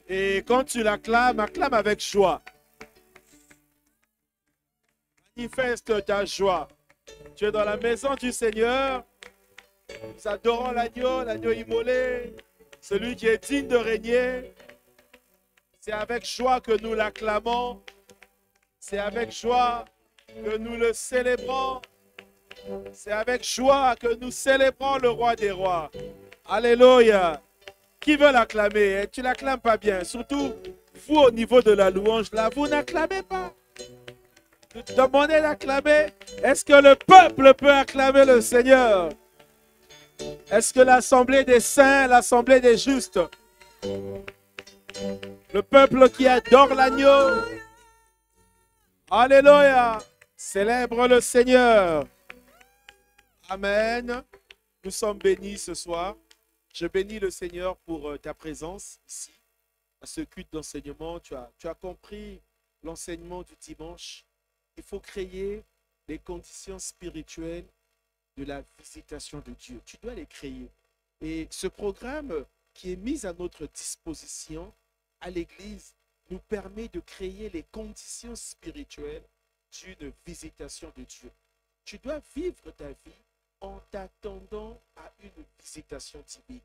Et quand tu l'acclames, acclame avec joie. Manifeste ta joie. Tu es dans la maison du Seigneur. Nous adorons l'agneau, l'agneau immolé, celui qui est digne de régner. C'est avec joie que nous l'acclamons. C'est avec joie que nous le célébrons. C'est avec joie que nous célébrons le roi des rois. Alléluia. Qui veut l'acclamer? Tu ne l'acclames pas bien. Surtout, vous au niveau de la louange, là, vous n'acclamez pas. Vous demandez d'acclamer. Est-ce que le peuple peut acclamer le Seigneur? Est-ce que l'assemblée des saints, l'assemblée des justes, le peuple qui adore l'agneau, alléluia, célèbre le Seigneur. Amen. Nous sommes bénis ce soir. Je bénis le Seigneur pour ta présence ici, à ce culte d'enseignement. Tu as compris l'enseignement du dimanche. Il faut créer les conditions spirituelles de la visitation de Dieu. Tu dois les créer. Et ce programme qui est mis à notre disposition à l'Église nous permet de créer les conditions spirituelles d'une visitation de Dieu. Tu dois vivre ta vie en t'attendant à une visitation divine.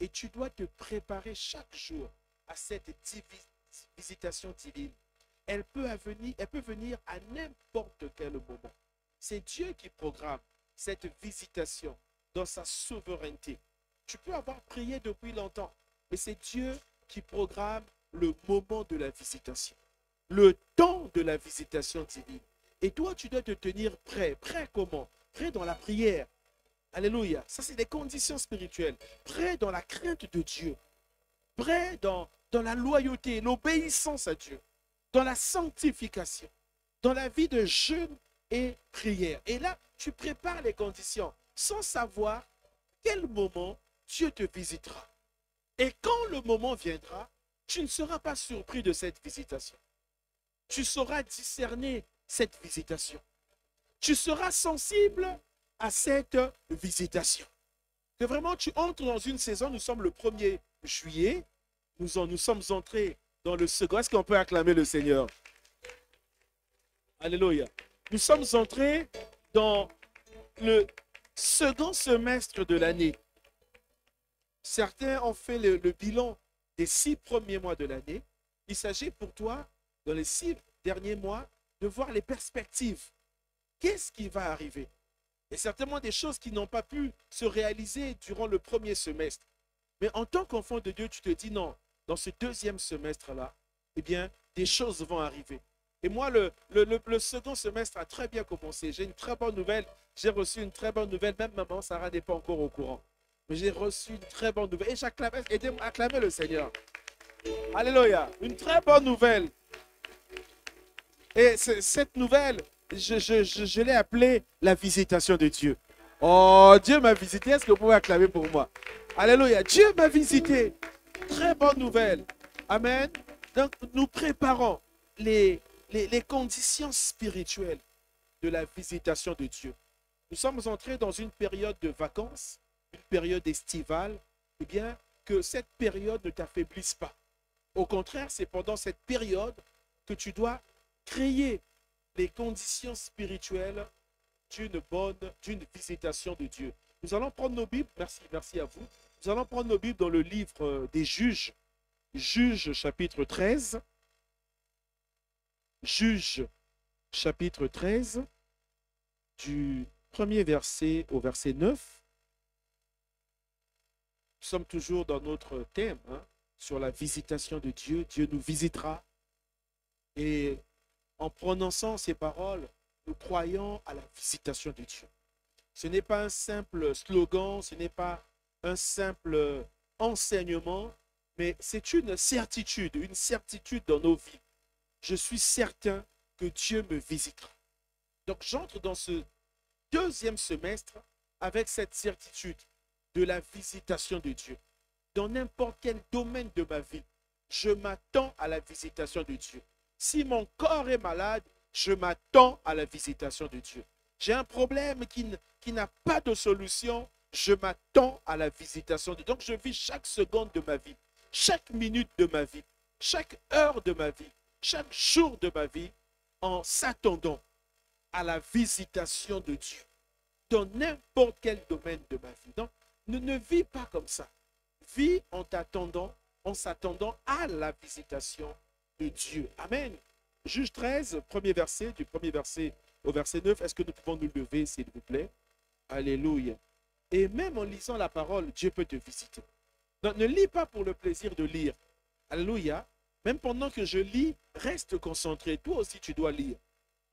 Et tu dois te préparer chaque jour à cette visitation divine. Elle peut venir à n'importe quel moment. C'est Dieu qui programme cette visitation dans sa souveraineté. Tu peux avoir prié depuis longtemps, mais c'est Dieu qui programme le moment de la visitation, le temps de la visitation divine. Et toi, tu dois te tenir prêt. Prêt comment? Prêt dans la prière. Alléluia. Ça, c'est des conditions spirituelles. Prêt dans la crainte de Dieu. Prêt dans la loyauté, l'obéissance à Dieu. Dans la sanctification. Dans la vie de jeûne et prière. Et là, tu prépares les conditions sans savoir quel moment Dieu te visitera. Et quand le moment viendra, tu ne seras pas surpris de cette visitation. Tu sauras discerner cette visitation. Tu seras sensible à cette visitation. Que vraiment tu entres dans une saison, nous sommes le 1er juillet, nous sommes entrés dans le second. Est-ce qu'on peut acclamer le Seigneur? Alléluia. Nous sommes entrés dans le second semestre de l'année. Certains ont fait le bilan des 6 premiers mois de l'année. Il s'agit pour toi, dans les 6 derniers mois, de voir les perspectives. Qu'est-ce qui va arriver? Il y a certainement des choses qui n'ont pas pu se réaliser durant le premier semestre. Mais en tant qu'enfant de Dieu, tu te dis non, dans ce deuxième semestre-là, eh bien, des choses vont arriver. Et moi, le second semestre a très bien commencé. J'ai une très bonne nouvelle. J'ai reçu une très bonne nouvelle. Même maman Sarah n'est pas encore au courant. Mais j'ai reçu une très bonne nouvelle. Et j'acclame, aidez-moi à acclamer le Seigneur. Alléluia. Une très bonne nouvelle. Et cette nouvelle, je l'ai appelée la visitation de Dieu. Oh, Dieu m'a visité. Est-ce que vous pouvez acclamer pour moi? Alléluia. Dieu m'a visité. Très bonne nouvelle. Amen. Donc, nous préparons les conditions spirituelles de la visitation de Dieu. Nous sommes entrés dans une période de vacances, une période estivale. Eh bien, que cette période ne t'affaiblisse pas. Au contraire, c'est pendant cette période que tu dois créer les conditions spirituelles d'une visitation de Dieu. Nous allons prendre nos Bibles, merci à vous. Nous allons prendre nos Bibles dans le livre des Juges, Juges chapitre 13. Juges chapitre 13, du premier verset au verset 9. Nous sommes toujours dans notre thème sur la visitation de Dieu. Dieu nous visitera. Et en prononçant ces paroles, nous croyons à la visitation de Dieu. Ce n'est pas un simple slogan, ce n'est pas un simple enseignement, mais c'est une certitude dans nos vies. Je suis certain que Dieu me visitera. Donc j'entre dans ce deuxième semestre avec cette certitude de la visitation de Dieu. Dans n'importe quel domaine de ma vie, je m'attends à la visitation de Dieu. Si mon corps est malade, je m'attends à la visitation de Dieu. J'ai un problème qui n'a pas de solution, je m'attends à la visitation de Dieu. Donc je vis chaque seconde de ma vie. chaque minute de ma vie, chaque heure de ma vie, chaque jour de ma vie, en s'attendant à la visitation de Dieu dans n'importe quel domaine de ma vie. Donc, ne vis pas comme ça. Vis en t'attendant, en s'attendant à la visitation de Dieu. Amen. Juge 13, premier verset, du premier verset au verset 9. Est-ce que nous pouvons nous lever, s'il vous plaît? Alléluia. Et même en lisant la parole, Dieu peut te visiter. Donc, ne lis pas pour le plaisir de lire. Alléluia. Même pendant que je lis, reste concentré. Toi aussi, tu dois lire.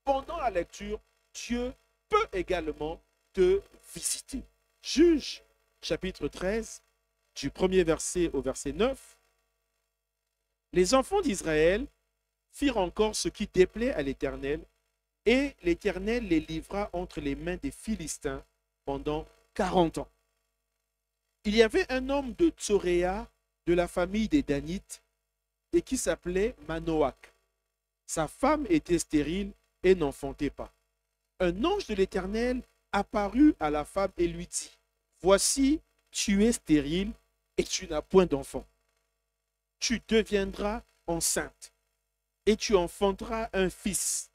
Pendant la lecture, Dieu peut également te visiter. Juge, chapitre 13, du premier verset au verset 9. Les enfants d'Israël firent encore ce qui déplaît à l'Éternel, et l'Éternel les livra entre les mains des Philistins pendant 40 ans. Il y avait un homme de Tsoréa, de la famille des Danites, et qui s'appelait Manoach. Sa femme était stérile et n'enfantait pas. Un ange de l'Éternel apparut à la femme et lui dit, « Voici, tu es stérile et tu n'as point d'enfant. Tu deviendras enceinte et tu enfanteras un fils.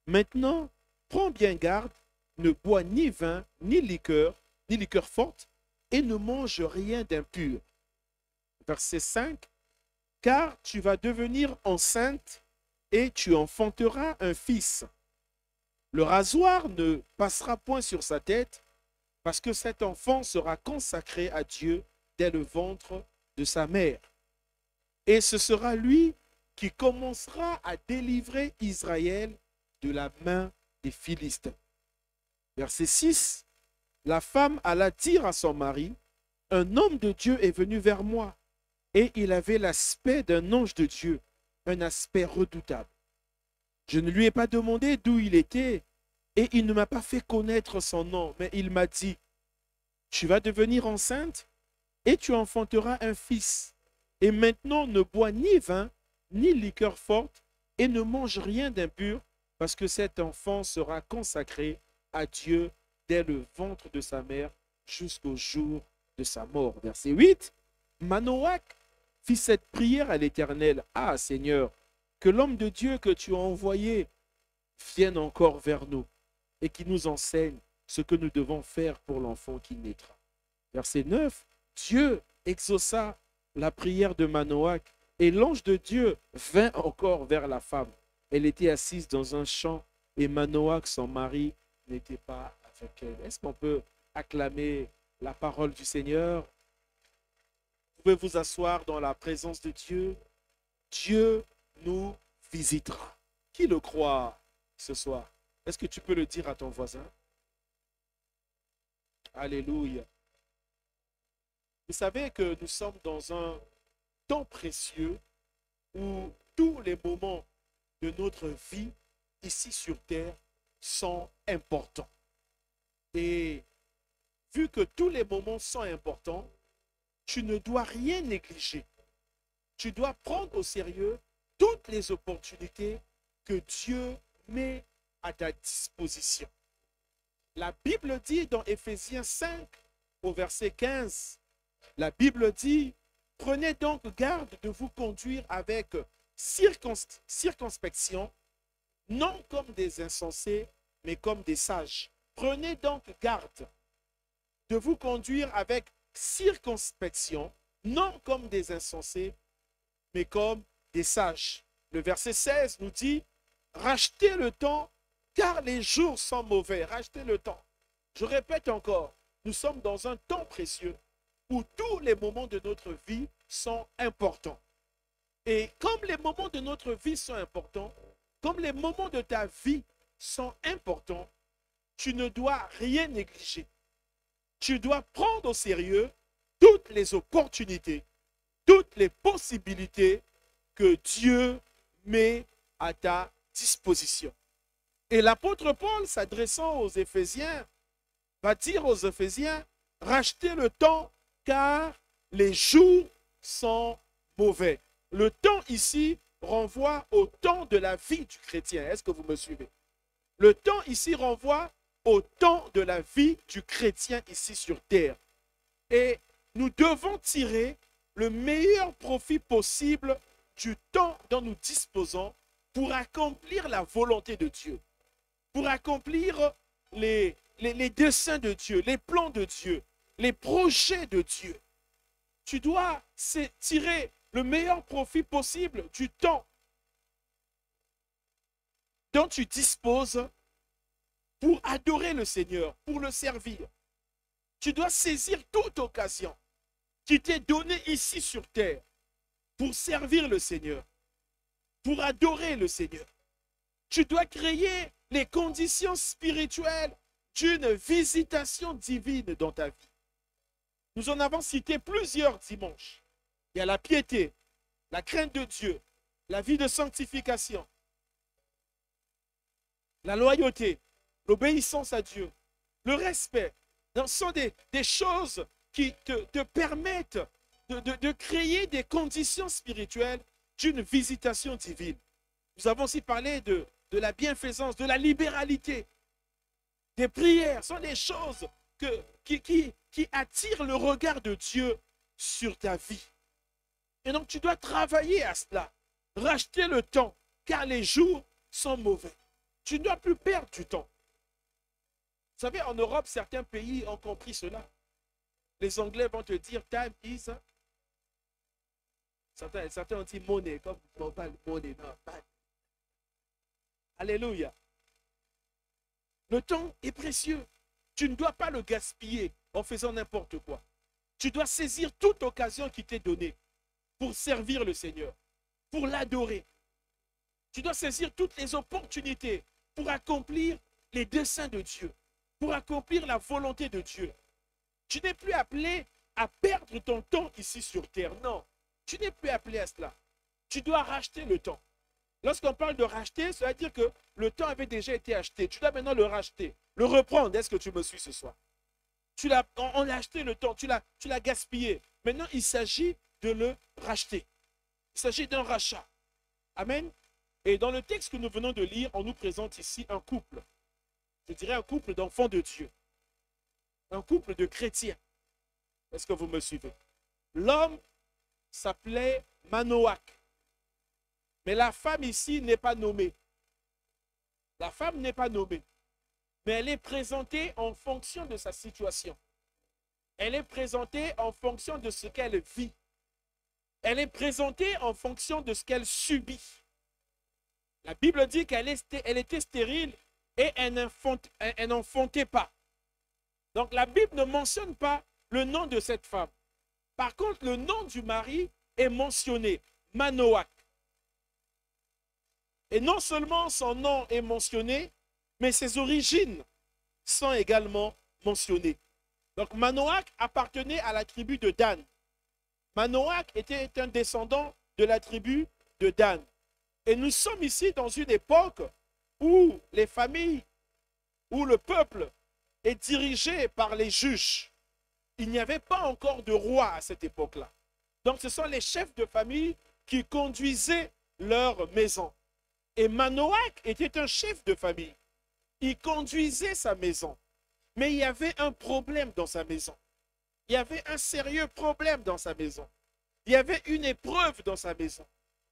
Maintenant, prends bien garde, ne bois ni vin, ni liqueur forte, et ne mange rien d'impur. » Verset 5. « Car tu vas devenir enceinte et tu enfanteras un fils. Le rasoir ne passera point sur sa tête, parce que cet enfant sera consacré à Dieu dès le ventre de sa mère. Et ce sera lui qui commencera à délivrer Israël de la main des Philistins. » Verset 6. La femme alla dire à son mari, « Un homme de Dieu est venu vers moi, et il avait l'aspect d'un ange de Dieu, un aspect redoutable. Je ne lui ai pas demandé d'où il était, et il ne m'a pas fait connaître son nom, mais il m'a dit, tu vas devenir enceinte, et tu enfanteras un fils. Et maintenant, ne bois ni vin, ni liqueur forte, et ne mange rien d'impur, parce que cet enfant sera consacré à Dieu dès le ventre de sa mère jusqu'au jour de sa mort. » Verset 8. Manoach fit cette prière à l'Éternel. « Ah, Seigneur, que l'homme de Dieu que tu as envoyé vienne encore vers nous et qui nous enseigne ce que nous devons faire pour l'enfant qui naîtra. » Verset 9. Dieu exauça la prière de Manoach et l'ange de Dieu vint encore vers la femme. Elle était assise dans un champ et Manoach, son mari, n'était pas avec elle. Est-ce qu'on peut acclamer la parole du Seigneur? Vous pouvez vous asseoir dans la présence de Dieu. Dieu nous visitera. Qui le croit ce soir? Est-ce que tu peux le dire à ton voisin? Alléluia. Vous savez que nous sommes dans un temps précieux où tous les moments de notre vie ici sur terre sont importants. Et vu que tous les moments sont importants, tu ne dois rien négliger. Tu dois prendre au sérieux toutes les opportunités que Dieu met à ta disposition. La Bible dit dans Éphésiens 5, au verset 15, la Bible dit, « Prenez donc garde de vous conduire avec circonspection, non comme des insensés, mais comme des sages. Prenez donc garde de vous conduire avec circonspection, non comme des insensés, mais comme des sages. » Le verset 16 nous dit, « Rachetez le temps, car les jours sont mauvais. » Rachetez le temps. Je répète encore, nous sommes dans un temps précieux où tous les moments de notre vie sont importants. Et comme les moments de notre vie sont importants, comme les moments de ta vie sont importants, tu ne dois rien négliger. Tu dois prendre au sérieux toutes les opportunités, toutes les possibilités que Dieu met à ta disposition. Et l'apôtre Paul, s'adressant aux Éphésiens, va dire aux Éphésiens, « Rachetez le temps, car les jours sont mauvais. » Le temps ici renvoie au temps de la vie du chrétien. Est-ce que vous me suivez? Le temps ici renvoie au temps de la vie du chrétien ici sur terre. Et nous devons tirer le meilleur profit possible du temps dont nous disposons pour accomplir la volonté de Dieu, pour accomplir les desseins de Dieu, les plans de Dieu, les projets de Dieu. Tu dois tirer le meilleur profit possible du temps dont tu disposes pour adorer le Seigneur, pour le servir. Tu dois saisir toute occasion qui t'est donnée ici sur terre pour servir le Seigneur, pour adorer le Seigneur. Tu dois créer les conditions spirituelles d'une visitation divine dans ta vie. Nous en avons cité plusieurs dimanches. Il y a la piété, la crainte de Dieu, la vie de sanctification, la loyauté, l'obéissance à Dieu, le respect. Ce sont des choses qui te permettent de créer des conditions spirituelles d'une visitation divine. Nous avons aussi parlé de la bienfaisance, de la libéralité. Des prières sont des choses qui attirent le regard de Dieu sur ta vie. Et donc tu dois travailler à cela, racheter le temps, car les jours sont mauvais. Tu ne dois plus perdre du temps. Vous savez, en Europe, certains pays ont compris cela. Les Anglais vont te dire time is. Certains ont dit money, comme on parle money. Non, pas. Alléluia. Le temps est précieux. Tu ne dois pas le gaspiller en faisant n'importe quoi. Tu dois saisir toute occasion qui t'est donnée pour servir le Seigneur, pour l'adorer. Tu dois saisir toutes les opportunités pour accomplir les desseins de Dieu, pour accomplir la volonté de Dieu. Tu n'es plus appelé à perdre ton temps ici sur terre. Non, tu n'es plus appelé à cela. Tu dois racheter le temps. Lorsqu'on parle de racheter, ça veut dire que le temps avait déjà été acheté. Tu dois maintenant le racheter, le reprendre. Est-ce que tu me suis ce soir? On a acheté le temps, tu l'as gaspillé. Maintenant, il s'agit de le racheter. Il s'agit d'un rachat. Amen. Et dans le texte que nous venons de lire, on nous présente ici un couple. Je dirais un couple d'enfants de Dieu. Un couple de chrétiens. Est-ce que vous me suivez? L'homme s'appelait Manoach. Mais la femme ici n'est pas nommée. La femme n'est pas nommée. Mais elle est présentée en fonction de sa situation. Elle est présentée en fonction de ce qu'elle vit. Elle est présentée en fonction de ce qu'elle subit. La Bible dit qu'elle était stérile et elle n'enfantait pas. Donc la Bible ne mentionne pas le nom de cette femme. Par contre, le nom du mari est mentionné, Manoach. Et non seulement son nom est mentionné, mais ses origines sont également mentionnées. Donc Manoach appartenait à la tribu de Dan. Manoach était un descendant de la tribu de Dan. Et nous sommes ici dans une époque où les familles, où le peuple est dirigé par les juges. Il n'y avait pas encore de roi à cette époque-là. Donc ce sont les chefs de famille qui conduisaient leur maison. Et Manoach était un chef de famille. Il conduisait sa maison. Mais il y avait un problème dans sa maison. Il y avait un sérieux problème dans sa maison. Il y avait une épreuve dans sa maison.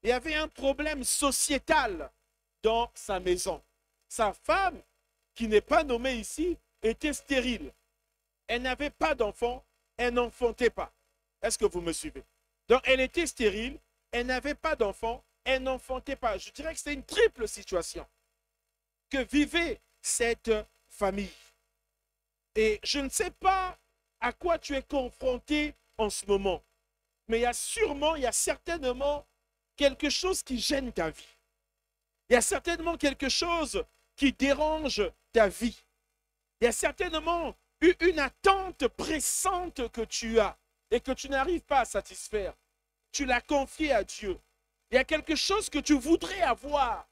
Il y avait un problème sociétal dans sa maison. Sa femme, qui n'est pas nommée ici, était stérile. Elle n'avait pas d'enfant, elle n'enfantait pas. Est-ce que vous me suivez? Donc elle était stérile, elle n'avait pas d'enfant, elle n'enfantait pas. Je dirais que c'est une triple situation que vivait cette famille. Et je ne sais pas à quoi tu es confronté en ce moment, mais il y a certainement quelque chose qui gêne ta vie. Il y a certainement quelque chose qui dérange ta vie. Il y a certainement une attente pressante que tu as et que tu n'arrives pas à satisfaire. Tu l'as confiée à Dieu. Il y a quelque chose que tu voudrais avoir,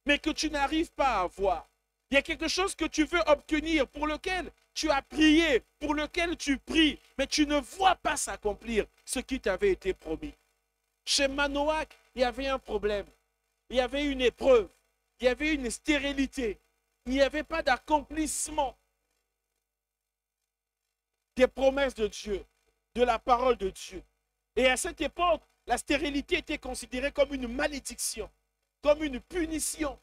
mais que tu n'arrives pas à avoir. Il y a quelque chose que tu veux obtenir, pour lequel tu as prié, pour lequel tu pries, mais tu ne vois pas s'accomplir ce qui t'avait été promis. Chez Manoach, il y avait un problème. Il y avait une épreuve. Il y avait une stérilité. Il n'y avait pas d'accomplissement des promesses de Dieu, de la parole de Dieu. Et à cette époque, la stérilité était considérée comme une malédiction, comme une punition.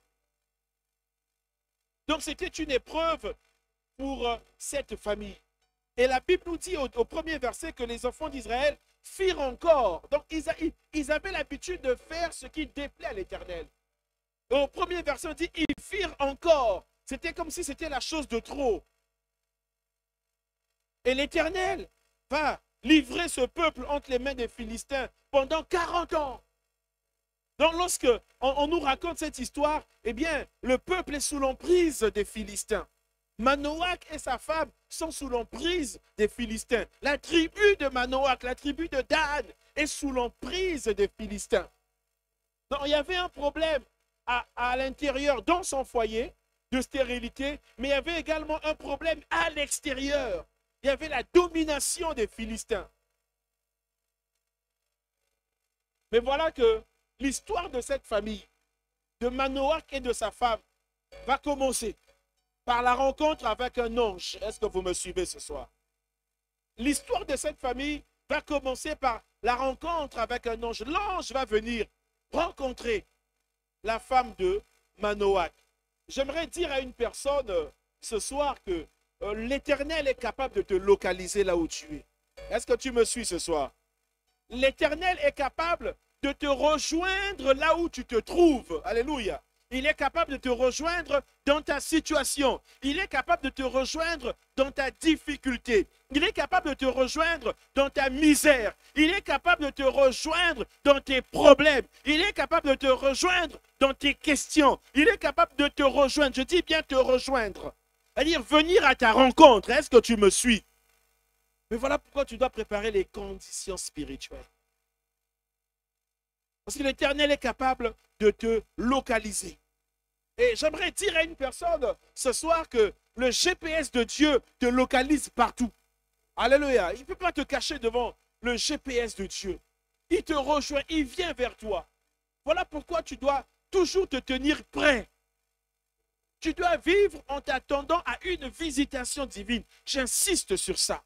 Donc c'était une épreuve pour cette famille. Et la Bible nous dit au premier verset que les enfants d'Israël firent encore. Donc ils avaient l'habitude de faire ce qui déplaît à l'Éternel. Au premier verset, on dit ils firent encore. C'était comme si c'était la chose de trop. Et l'Éternel va livrer ce peuple entre les mains des Philistins pendant 40 ans. Donc lorsque on nous raconte cette histoire, eh bien, le peuple est sous l'emprise des Philistins. Manoach et sa femme sont sous l'emprise des Philistins. La tribu de Manoach, la tribu de Dan est sous l'emprise des Philistins. Donc il y avait un problème à l'intérieur, dans son foyer de stérilité, mais il y avait également un problème à l'extérieur. Il y avait la domination des Philistins. Mais voilà que l'histoire de cette famille, de Manoach et de sa femme, va commencer par la rencontre avec un ange. Est-ce que vous me suivez ce soir? L'histoire de cette famille va commencer par la rencontre avec un ange. L'ange va venir rencontrer la femme de Manoach. J'aimerais dire à une personne ce soir que l'Éternel est capable de te localiser là où tu es. Est-ce que tu me suis ce soir? L'Éternel est capable de te rejoindre là où tu te trouves. Alléluia. Il est capable de te rejoindre dans ta situation. Il est capable de te rejoindre dans ta difficulté. Il est capable de te rejoindre dans ta misère. Il est capable de te rejoindre dans tes problèmes. Il est capable de te rejoindre dans tes questions. Il est capable de te rejoindre. Je dis bien te rejoindre. C'est-à-dire venir à ta rencontre. Est-ce que tu me suis? Mais voilà pourquoi tu dois préparer les conditions spirituelles. Parce que l'Éternel est capable de te localiser. Et j'aimerais dire à une personne ce soir que le GPS de Dieu te localise partout. Alléluia. Il ne peut pas te cacher devant le GPS de Dieu. Il te rejoint, il vient vers toi. Voilà pourquoi tu dois toujours te tenir prêt. Tu dois vivre en t'attendant à une visitation divine. J'insiste sur ça.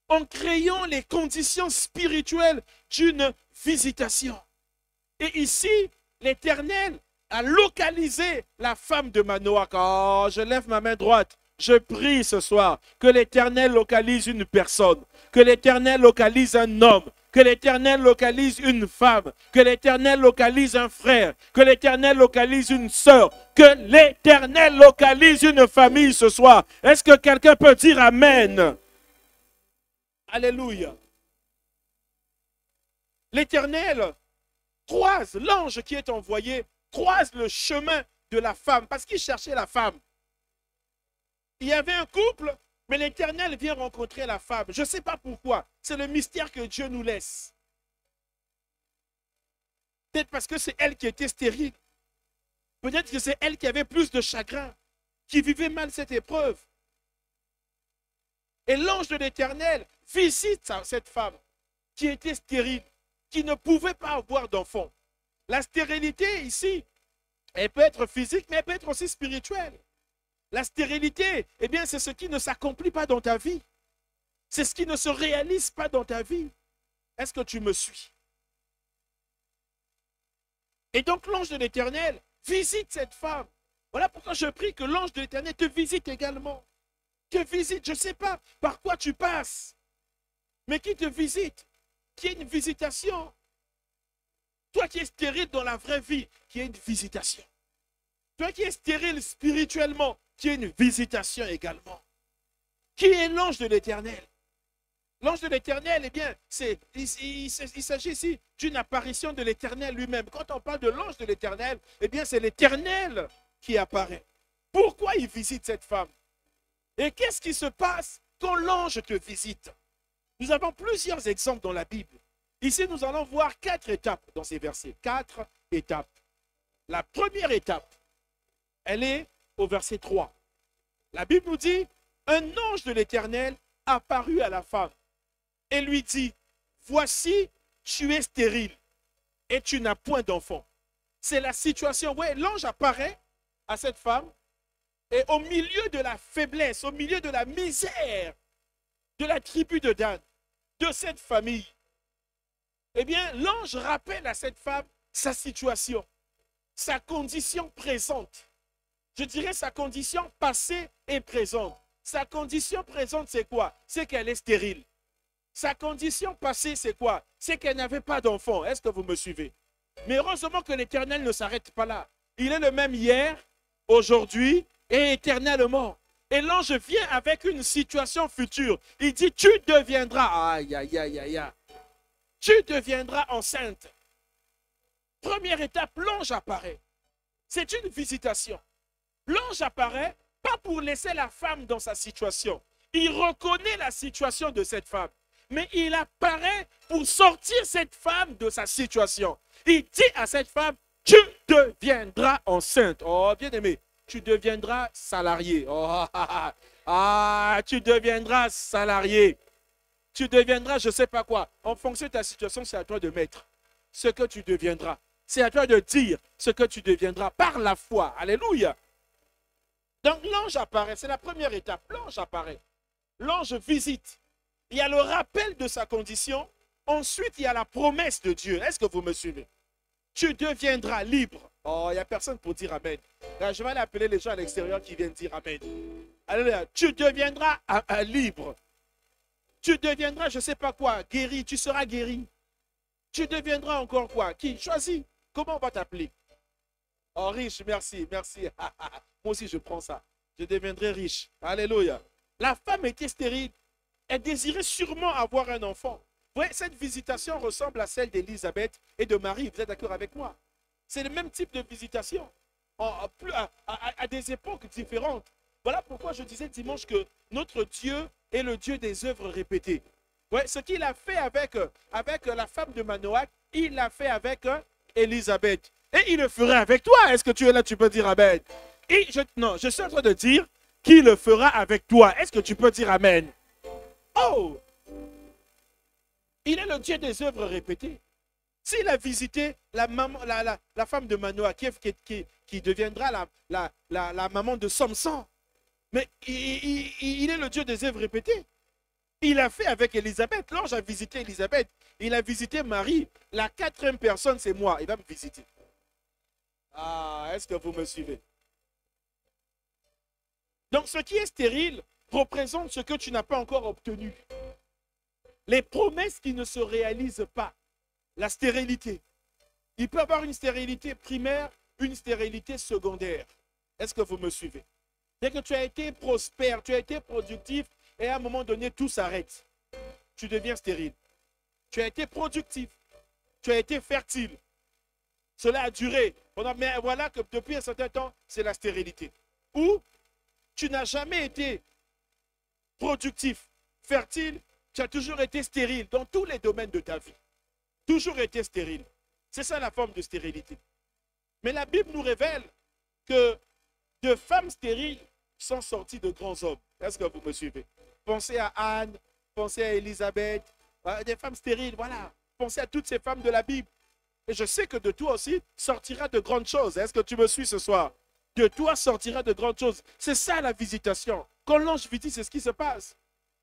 En créant les conditions spirituelles d'une visitation. Et ici, l'Éternel a localisé la femme de Manoach. Oh, je lève ma main droite. Je prie ce soir que l'Éternel localise une personne, que l'Éternel localise un homme, que l'Éternel localise une femme, que l'Éternel localise un frère, que l'Éternel localise une sœur, que l'Éternel localise une famille ce soir. Est-ce que quelqu'un peut dire Amen? Alléluia. L'Éternel croise l'ange qui est envoyé, croise le chemin de la femme, parce qu'il cherchait la femme. Il y avait un couple, mais l'Éternel vient rencontrer la femme. Je ne sais pas pourquoi. C'est le mystère que Dieu nous laisse. Peut-être parce que c'est elle qui était stérile. Peut-être que c'est elle qui avait plus de chagrin, qui vivait mal cette épreuve. Et l'ange de l'Éternel visite cette femme qui était stérile, qui ne pouvait pas avoir d'enfant. La stérilité ici, elle peut être physique, mais elle peut être aussi spirituelle. La stérilité, eh bien, c'est ce qui ne s'accomplit pas dans ta vie. C'est ce qui ne se réalise pas dans ta vie. Est-ce que tu me suis? Et donc l'ange de l'Éternel visite cette femme. Voilà pourquoi je prie que l'ange de l'Éternel te visite également. Te visite, je ne sais pas par quoi tu passes, mais qui te visite, qui ait une visitation. Toi qui es stérile dans la vraie vie, qui ait une visitation. Toi qui es stérile spirituellement, qui ait une visitation également. Qui est l'ange de l'Éternel? L'ange de l'Éternel, eh bien, il s'agit ici d'une apparition de l'Éternel lui-même. Quand on parle de l'ange de l'Éternel, eh bien, c'est l'Éternel qui apparaît. Pourquoi il visite cette femme? Et qu'est-ce qui se passe quand l'ange te visite? Nous avons plusieurs exemples dans la Bible. Ici, nous allons voir 4 étapes dans ces versets. 4 étapes. La première étape, elle est au verset 3. La Bible nous dit, un ange de l'Éternel apparut à la femme et lui dit, voici, tu es stérile et tu n'as point d'enfant. C'est la situation. Ouais, l'ange apparaît à cette femme et au milieu de la faiblesse, au milieu de la misère de la tribu de Dan, de cette famille, Eh bien, l'ange rappelle à cette femme sa situation, sa condition présente. Je dirais sa condition passée et présente. Sa condition présente, c'est quoi? C'est qu'elle est stérile. Sa condition passée, c'est quoi? C'est qu'elle n'avait pas d'enfant. Est-ce que vous me suivez? Mais heureusement que l'Éternel ne s'arrête pas là. Il est le même hier, aujourd'hui et éternellement. Et l'ange vient avec une situation future. Il dit, tu deviendras, aïe, aïe, aïe, aïe, aïe. Tu deviendras enceinte. Première étape, l'ange apparaît. C'est une visitation. L'ange apparaît pas pour laisser la femme dans sa situation. Il reconnaît la situation de cette femme. Mais il apparaît pour sortir cette femme de sa situation. Il dit à cette femme, tu deviendras enceinte. Oh, bien aimé, tu deviendras salarié. Oh, tu deviendras salarié. Tu deviendras je ne sais pas quoi. En fonction de ta situation, c'est à toi de mettre ce que tu deviendras. C'est à toi de dire ce que tu deviendras par la foi. Alléluia. Donc l'ange apparaît, c'est la première étape. L'ange apparaît. L'ange visite. Il y a le rappel de sa condition. Ensuite, il y a la promesse de Dieu. Est-ce que vous me suivez? Tu deviendras libre. Oh, il n'y a personne pour dire Amen. Là, je vais aller appeler les gens à l'extérieur qui viennent dire Amen. Alléluia. Tu deviendras libre. Tu deviendras je ne sais pas quoi, guéri. Tu seras guéri. Tu deviendras encore quoi? Qui? Choisis. Comment on va t'appeler? Oh, riche, merci, merci. Moi aussi, je prends ça. Je deviendrai riche. Alléluia. La femme était stérile. Elle désirait sûrement avoir un enfant. Vous voyez, cette visitation ressemble à celle d'Élisabeth et de Marie. Vous êtes d'accord avec moi? C'est le même type de visitation, à des époques différentes. Voilà pourquoi je disais dimanche que notre Dieu est le Dieu des œuvres répétées. Ouais, ce qu'il a fait avec la femme de Manoach, il l'a fait avec Élisabeth. Et il le ferait avec toi. Est-ce que tu es là, tu peux dire Amen? Et non, je suis en train de dire qu'il le fera avec toi. Est-ce que tu peux dire Amen? Oh! Il est le Dieu des œuvres répétées. S'il a visité la femme de Manoach, qui deviendra la maman de Samson, mais il est le Dieu des œuvres répétées. Il a fait avec Élisabeth. L'ange a visité Élisabeth. Il a visité Marie. La quatrième personne, c'est moi. Il va me visiter. Ah, est-ce que vous me suivez? Donc, ce qui est stérile représente ce que tu n'as pas encore obtenu. Les promesses qui ne se réalisent pas. La stérilité. Il peut y avoir une stérilité primaire, une stérilité secondaire. Est-ce que vous me suivez? Dès que tu as été prospère, tu as été productif, et à un moment donné, tout s'arrête. Tu deviens stérile. Tu as été productif. Tu as été fertile. Cela a duré. Mais voilà que depuis un certain temps, c'est la stérilité. Ou tu n'as jamais été productif, fertile, tu as toujours été stérile dans tous les domaines de ta vie. Toujours été stérile. C'est ça la forme de stérilité. Mais la Bible nous révèle que de femmes stériles sont sortis de grands hommes. Est-ce que vous me suivez? Pensez à Anne, pensez à Élisabeth, des femmes stériles, voilà. Pensez à toutes ces femmes de la Bible. Et je sais que de toi aussi sortira de grandes choses. Est-ce que tu me suis ce soir? De toi sortira de grandes choses. C'est ça la visitation. Quand l'ange visite, c'est ce qui se passe.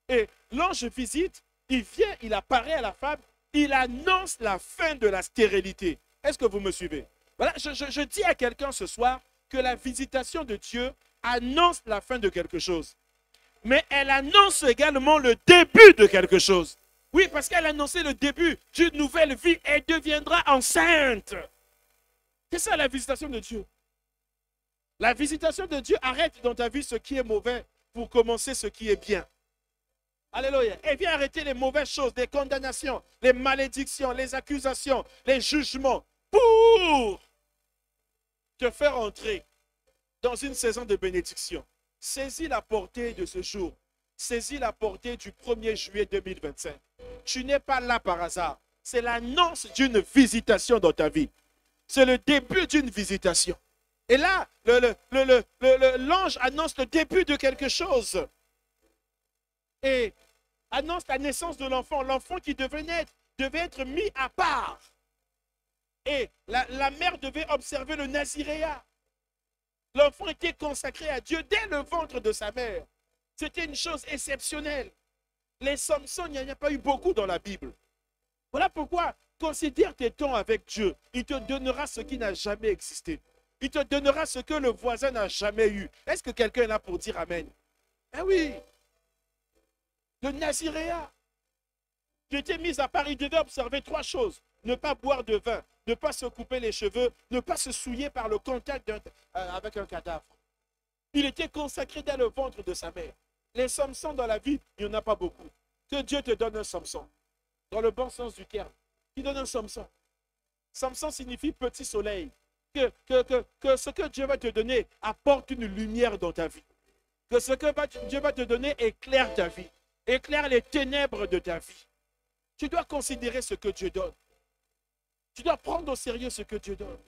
Et l'ange visite, il vient, il apparaît à la femme, il annonce la fin de la stérilité. Est-ce que vous me suivez? Voilà, je dis à quelqu'un ce soir que la visitation de Dieu annonce la fin de quelque chose. Mais elle annonce également le début de quelque chose. Oui, parce qu'elle a annoncé le début d'une nouvelle vie. Elle deviendra enceinte. C'est ça la visitation de Dieu. La visitation de Dieu arrête dans ta vie ce qui est mauvais pour commencer ce qui est bien. Alléluia. Elle vient arrêter les mauvaises choses, les condamnations, les malédictions, les accusations, les jugements pour te faire entrer dans une saison de bénédiction. Saisis la portée de ce jour. Saisis la portée du 1er juillet 2025. Tu n'es pas là par hasard. C'est l'annonce d'une visitation dans ta vie. C'est le début d'une visitation. Et là, l'ange annonce le début de quelque chose. Et annonce la naissance de l'enfant. L'enfant qui devait naître devait être mis à part. Et la mère devait observer le naziréat. L'enfant était consacré à Dieu dès le ventre de sa mère. C'était une chose exceptionnelle. Les Samson, il n'y en a pas eu beaucoup dans la Bible. Voilà pourquoi Considère tes temps avec Dieu. Il te donnera ce qui n'a jamais existé. Il te donnera ce que le voisin n'a jamais eu. Est-ce que quelqu'un est là pour dire Amen? Eh oui. Le Naziréa. Tu étais mis à part, il devait observer 3 choses. Ne pas boire de vin, ne pas se couper les cheveux, ne pas se souiller par le contact avec un cadavre. Il était consacré dans le ventre de sa mère. Les Samsons dans la vie, il n'y en a pas beaucoup. Que Dieu te donne un Samson, dans le bon sens du terme. Il donne un Samson. Samson signifie petit soleil. Que ce que Dieu va te donner apporte une lumière dans ta vie. Que ce que Dieu va te donner éclaire ta vie. Éclaire les ténèbres de ta vie. Tu dois considérer ce que Dieu donne. Tu dois prendre au sérieux ce que Dieu donne.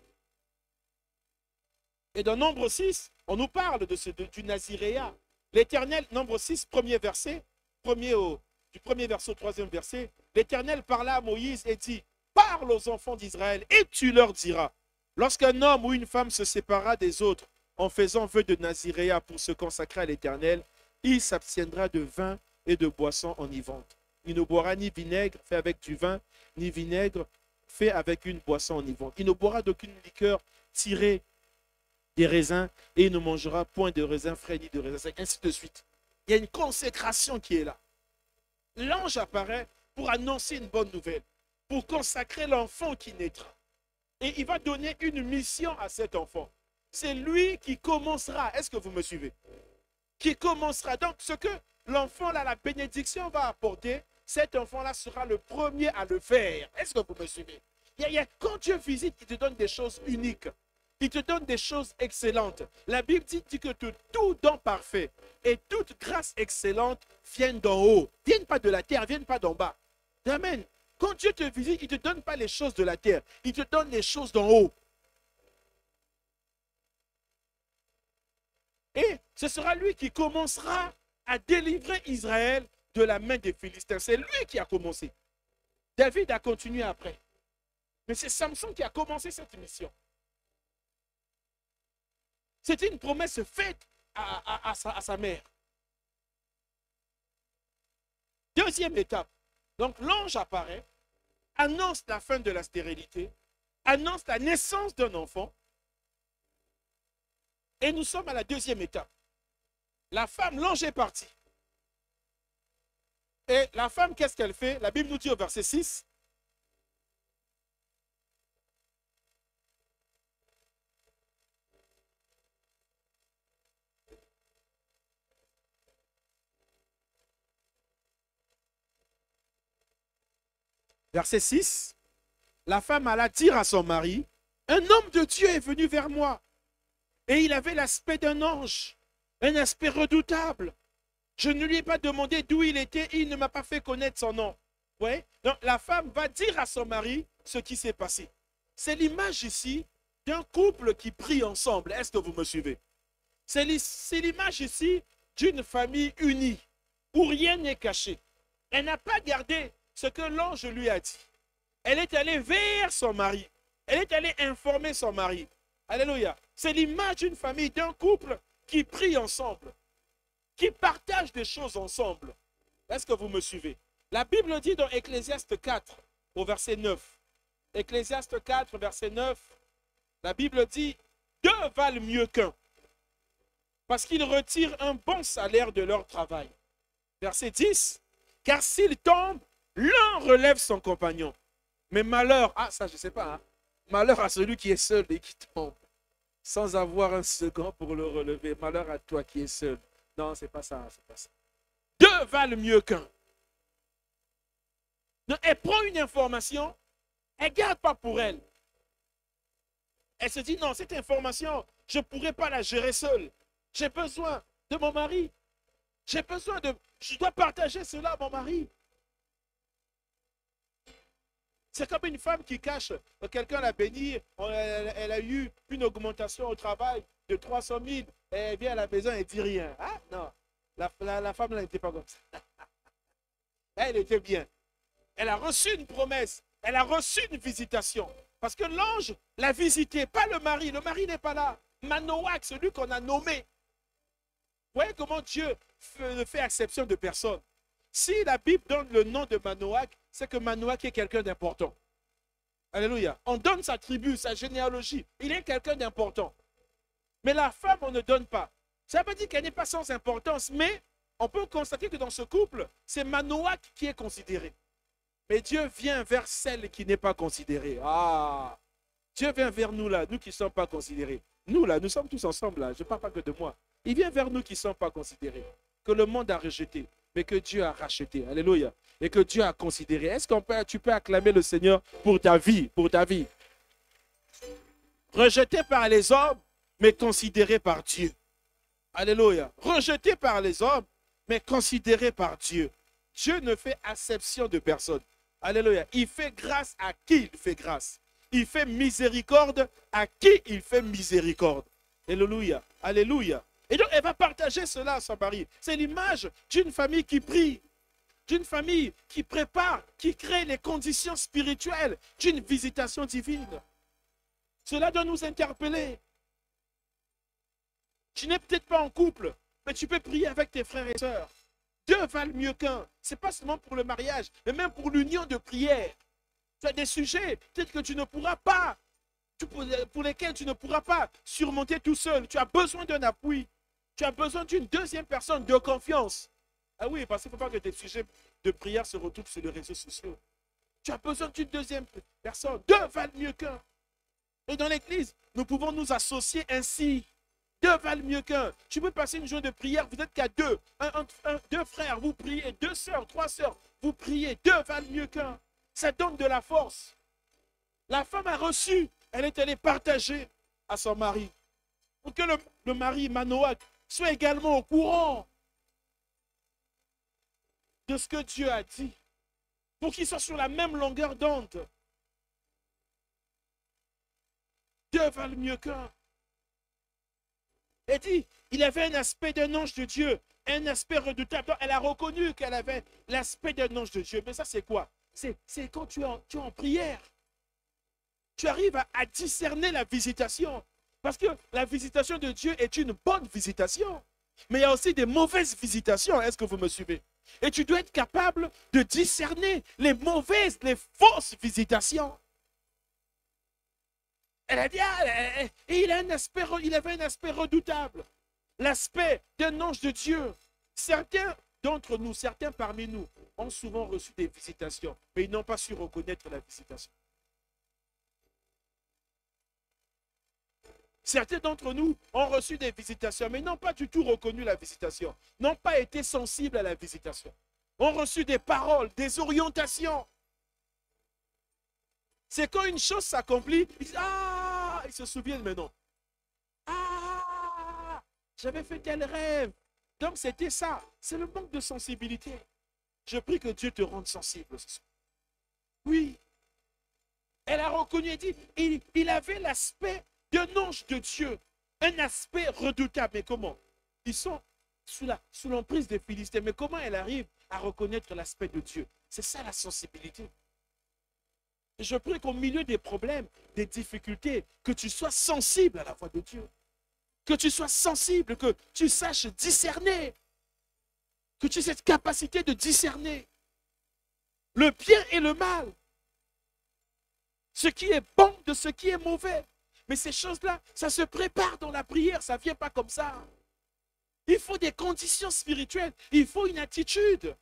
Et dans Nombre 6, on nous parle du Naziréa. L'Éternel, Nombre 6, premier verset, du premier verset au 3e verset, l'Éternel parla à Moïse et dit, parle aux enfants d'Israël et tu leur diras, lorsqu'un homme ou une femme se sépara des autres en faisant vœu de Naziréa pour se consacrer à l'Éternel, il s'abstiendra de vin et de boissons enivrante. Il ne boira ni vinaigre fait avec du vin, ni vinaigre fait avec une boisson enivrante. Il ne boira d'aucune liqueur tirée des raisins et il ne mangera point de raisins frais ni de raisins secs, ainsi de suite. Il y a une consécration qui est là. L'ange apparaît pour annoncer une bonne nouvelle, pour consacrer l'enfant qui naîtra. Et il va donner une mission à cet enfant. C'est lui qui commencera. Est-ce que vous me suivez? Qui commencera. Donc, ce que l'enfant, là, la bénédiction va apporter, cet enfant-là sera le premier à le faire. Est-ce que vous me suivez? Quand Dieu visite, il te donne des choses uniques. Il te donne des choses excellentes. La Bible dit que tout don parfait et toute grâce excellente viennent d'en haut. Ne viennent pas de la terre, ne viennent pas d'en bas. Amen. Quand Dieu te visite, il ne te donne pas les choses de la terre. Il te donne les choses d'en haut. Et ce sera lui qui commencera à délivrer Israël de la main des Philistins. C'est lui qui a commencé. David a continué après. Mais c'est Samson qui a commencé cette mission. C'était une promesse faite à sa mère. Deuxième étape. Donc l'ange apparaît, annonce la fin de la stérilité, annonce la naissance d'un enfant. Et nous sommes à la deuxième étape. La femme, l'ange est parti. Et la femme, qu'est-ce qu'elle fait? La Bible nous dit au verset 6. Verset 6. La femme alla dire à son mari, un homme de Dieu est venu vers moi. Et il avait l'aspect d'un ange, un aspect redoutable. Je ne lui ai pas demandé d'où il était et il ne m'a pas fait connaître son nom. Ouais? Donc la femme va dire à son mari ce qui s'est passé. C'est l'image ici d'un couple qui prie ensemble. Est-ce que vous me suivez? C'est l'image ici d'une famille unie, où rien n'est caché. Elle n'a pas gardé ce que l'ange lui a dit. Elle est allée vers son mari. Elle est allée informer son mari. Alléluia. C'est l'image d'une famille, d'un couple qui prie ensemble, qui partage des choses ensemble. Est-ce que vous me suivez? La Bible dit dans Ecclésiaste 4, au verset 9. Ecclésiaste 4, verset 9. La Bible dit, deux valent mieux qu'un, parce qu'ils retirent un bon salaire de leur travail. Verset 10. Car s'ils tombent, l'un relève son compagnon. Mais malheur, ça je ne sais pas, hein, malheur à celui qui est seul et qui tombe, sans avoir un second pour le relever. Malheur à toi qui es seul. Non, c'est pas ça, c'est pas ça. Deux valent mieux qu'un. Elle prend une information, elle ne garde pas pour elle. Elle se dit, non, cette information, je ne pourrais pas la gérer seule. J'ai besoin de mon mari. Je dois partager cela à mon mari. C'est comme une femme qui cache, quelqu'un l'a bénie, elle a eu une augmentation au travail de 300 000, et elle vient à la maison et ne dit rien. Ah non, la femme n'était pas comme ça. Elle était bien. Elle a reçu une promesse, elle a reçu une visitation. Parce que l'ange l'a visité, pas le mari n'est pas là. Manoach, celui qu'on a nommé. Vous voyez comment Dieu ne fait exception de personne. Si la Bible donne le nom de Manoach, c'est que Manoach est quelqu'un d'important. Alléluia. On donne sa tribu, sa généalogie. Il est quelqu'un d'important. Mais la femme, on ne donne pas. Ça veut dire qu'elle n'est pas sans importance, mais on peut constater que dans ce couple, c'est Manoach qui est considéré. Mais Dieu vient vers celle qui n'est pas considérée. Ah! Dieu vient vers nous là, nous qui ne sommes pas considérés. Nous là, nous sommes tous ensemble là, je ne parle pas que de moi. Il vient vers nous qui ne sommes pas considérés. Que le monde a rejeté, mais que Dieu a racheté. Alléluia. Et que Dieu a considéré. Est-ce que tu peux acclamer le Seigneur pour ta vie, pour ta vie? Rejeté par les hommes, mais considéré par Dieu. Alléluia. Rejeté par les hommes, mais considéré par Dieu. Dieu ne fait acception de personne. Alléluia. Il fait grâce à qui il fait grâce. Il fait miséricorde à qui il fait miséricorde. Alléluia. Alléluia. Et donc, elle va partager cela à son mari. C'est l'image d'une famille qui prie, d'une famille qui prépare, qui crée les conditions spirituelles d'une visitation divine. Cela doit nous interpeller. Tu n'es peut-être pas en couple, mais tu peux prier avec tes frères et sœurs. Deux valent mieux qu'un. Ce n'est pas seulement pour le mariage, mais même pour l'union de prière. Tu as des sujets, peut-être que tu ne pourras pas, pour lesquels tu ne pourras pas surmonter tout seul. Tu as besoin d'un appui. Tu as besoin d'une deuxième personne de confiance. Ah oui, parce qu'il ne faut pas que tes sujets de prière se retrouvent sur les réseaux sociaux. Tu as besoin d'une deuxième personne. Deux valent mieux qu'un. Et dans l'église, nous pouvons nous associer ainsi. Deux valent mieux qu'un. Tu peux passer une journée de prière, vous n'êtes qu'à deux. Deux frères, vous priez. Deux sœurs, trois sœurs, vous priez. Deux valent mieux qu'un. Ça donne de la force. La femme a reçu, elle est allée partager à son mari. Pour que le mari, Manoach, soit également au courant de ce que Dieu a dit. Pour qu'il soit sur la même longueur d'onde. Deux valent mieux qu'un. Elle dit, il avait un aspect d'un ange de Dieu, un aspect redoutable. Elle a reconnu qu'elle avait l'aspect d'un ange de Dieu. Mais ça, c'est quoi? C'est quand tu es en prière. Tu arrives à discerner la visitation. Parce que la visitation de Dieu est une bonne visitation. Mais il y a aussi des mauvaises visitations. Est-ce que vous me suivez? Et tu dois être capable de discerner les mauvaises, les fausses visitations. Elle a dit, et il avait un aspect redoutable. L'aspect d'un ange de Dieu. Certains d'entre nous, certains parmi nous, ont souvent reçu des visitations, mais ils n'ont pas su reconnaître la visitation. Certains d'entre nous ont reçu des visitations, mais n'ont pas du tout reconnu la visitation, n'ont pas été sensibles à la visitation, ont reçu des paroles, des orientations. C'est quand une chose s'accomplit, ils disent, ah, ils se souviennent maintenant. Ah, j'avais fait tel rêve. Donc c'était ça. C'est le manque de sensibilité. Je prie que Dieu te rende sensible ce soir. Oui. Elle a reconnu et dit, il avait l'aspect d'un ange de Dieu. Un aspect redoutable. Mais comment? Ils sont sous l'emprise des Philistins. Mais comment elle arrive à reconnaître l'aspect de Dieu? C'est ça la sensibilité. Je prie qu'au milieu des problèmes, des difficultés, que tu sois sensible à la voix de Dieu. Que tu sois sensible, que tu saches discerner. Que tu aies cette capacité de discerner le bien et le mal. Ce qui est bon de ce qui est mauvais. Mais ces choses-là, ça se prépare dans la prière, ça ne vient pas comme ça. Il faut des conditions spirituelles, il faut une attitude.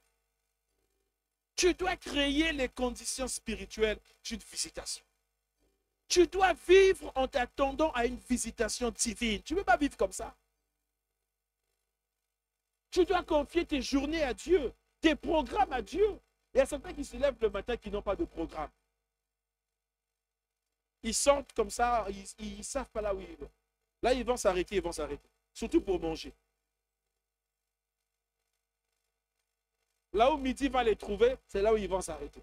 Tu dois créer les conditions spirituelles d'une visitation. Tu dois vivre en t'attendant à une visitation divine. Tu ne peux pas vivre comme ça. Tu dois confier tes journées à Dieu, tes programmes à Dieu. Il y a certains qui se lèvent le matin qui n'ont pas de programme. Ils sortent comme ça, ils ne savent pas là où ils vont. Là, ils vont s'arrêter, Surtout pour manger. Là où midi va les trouver, c'est là où ils vont s'arrêter.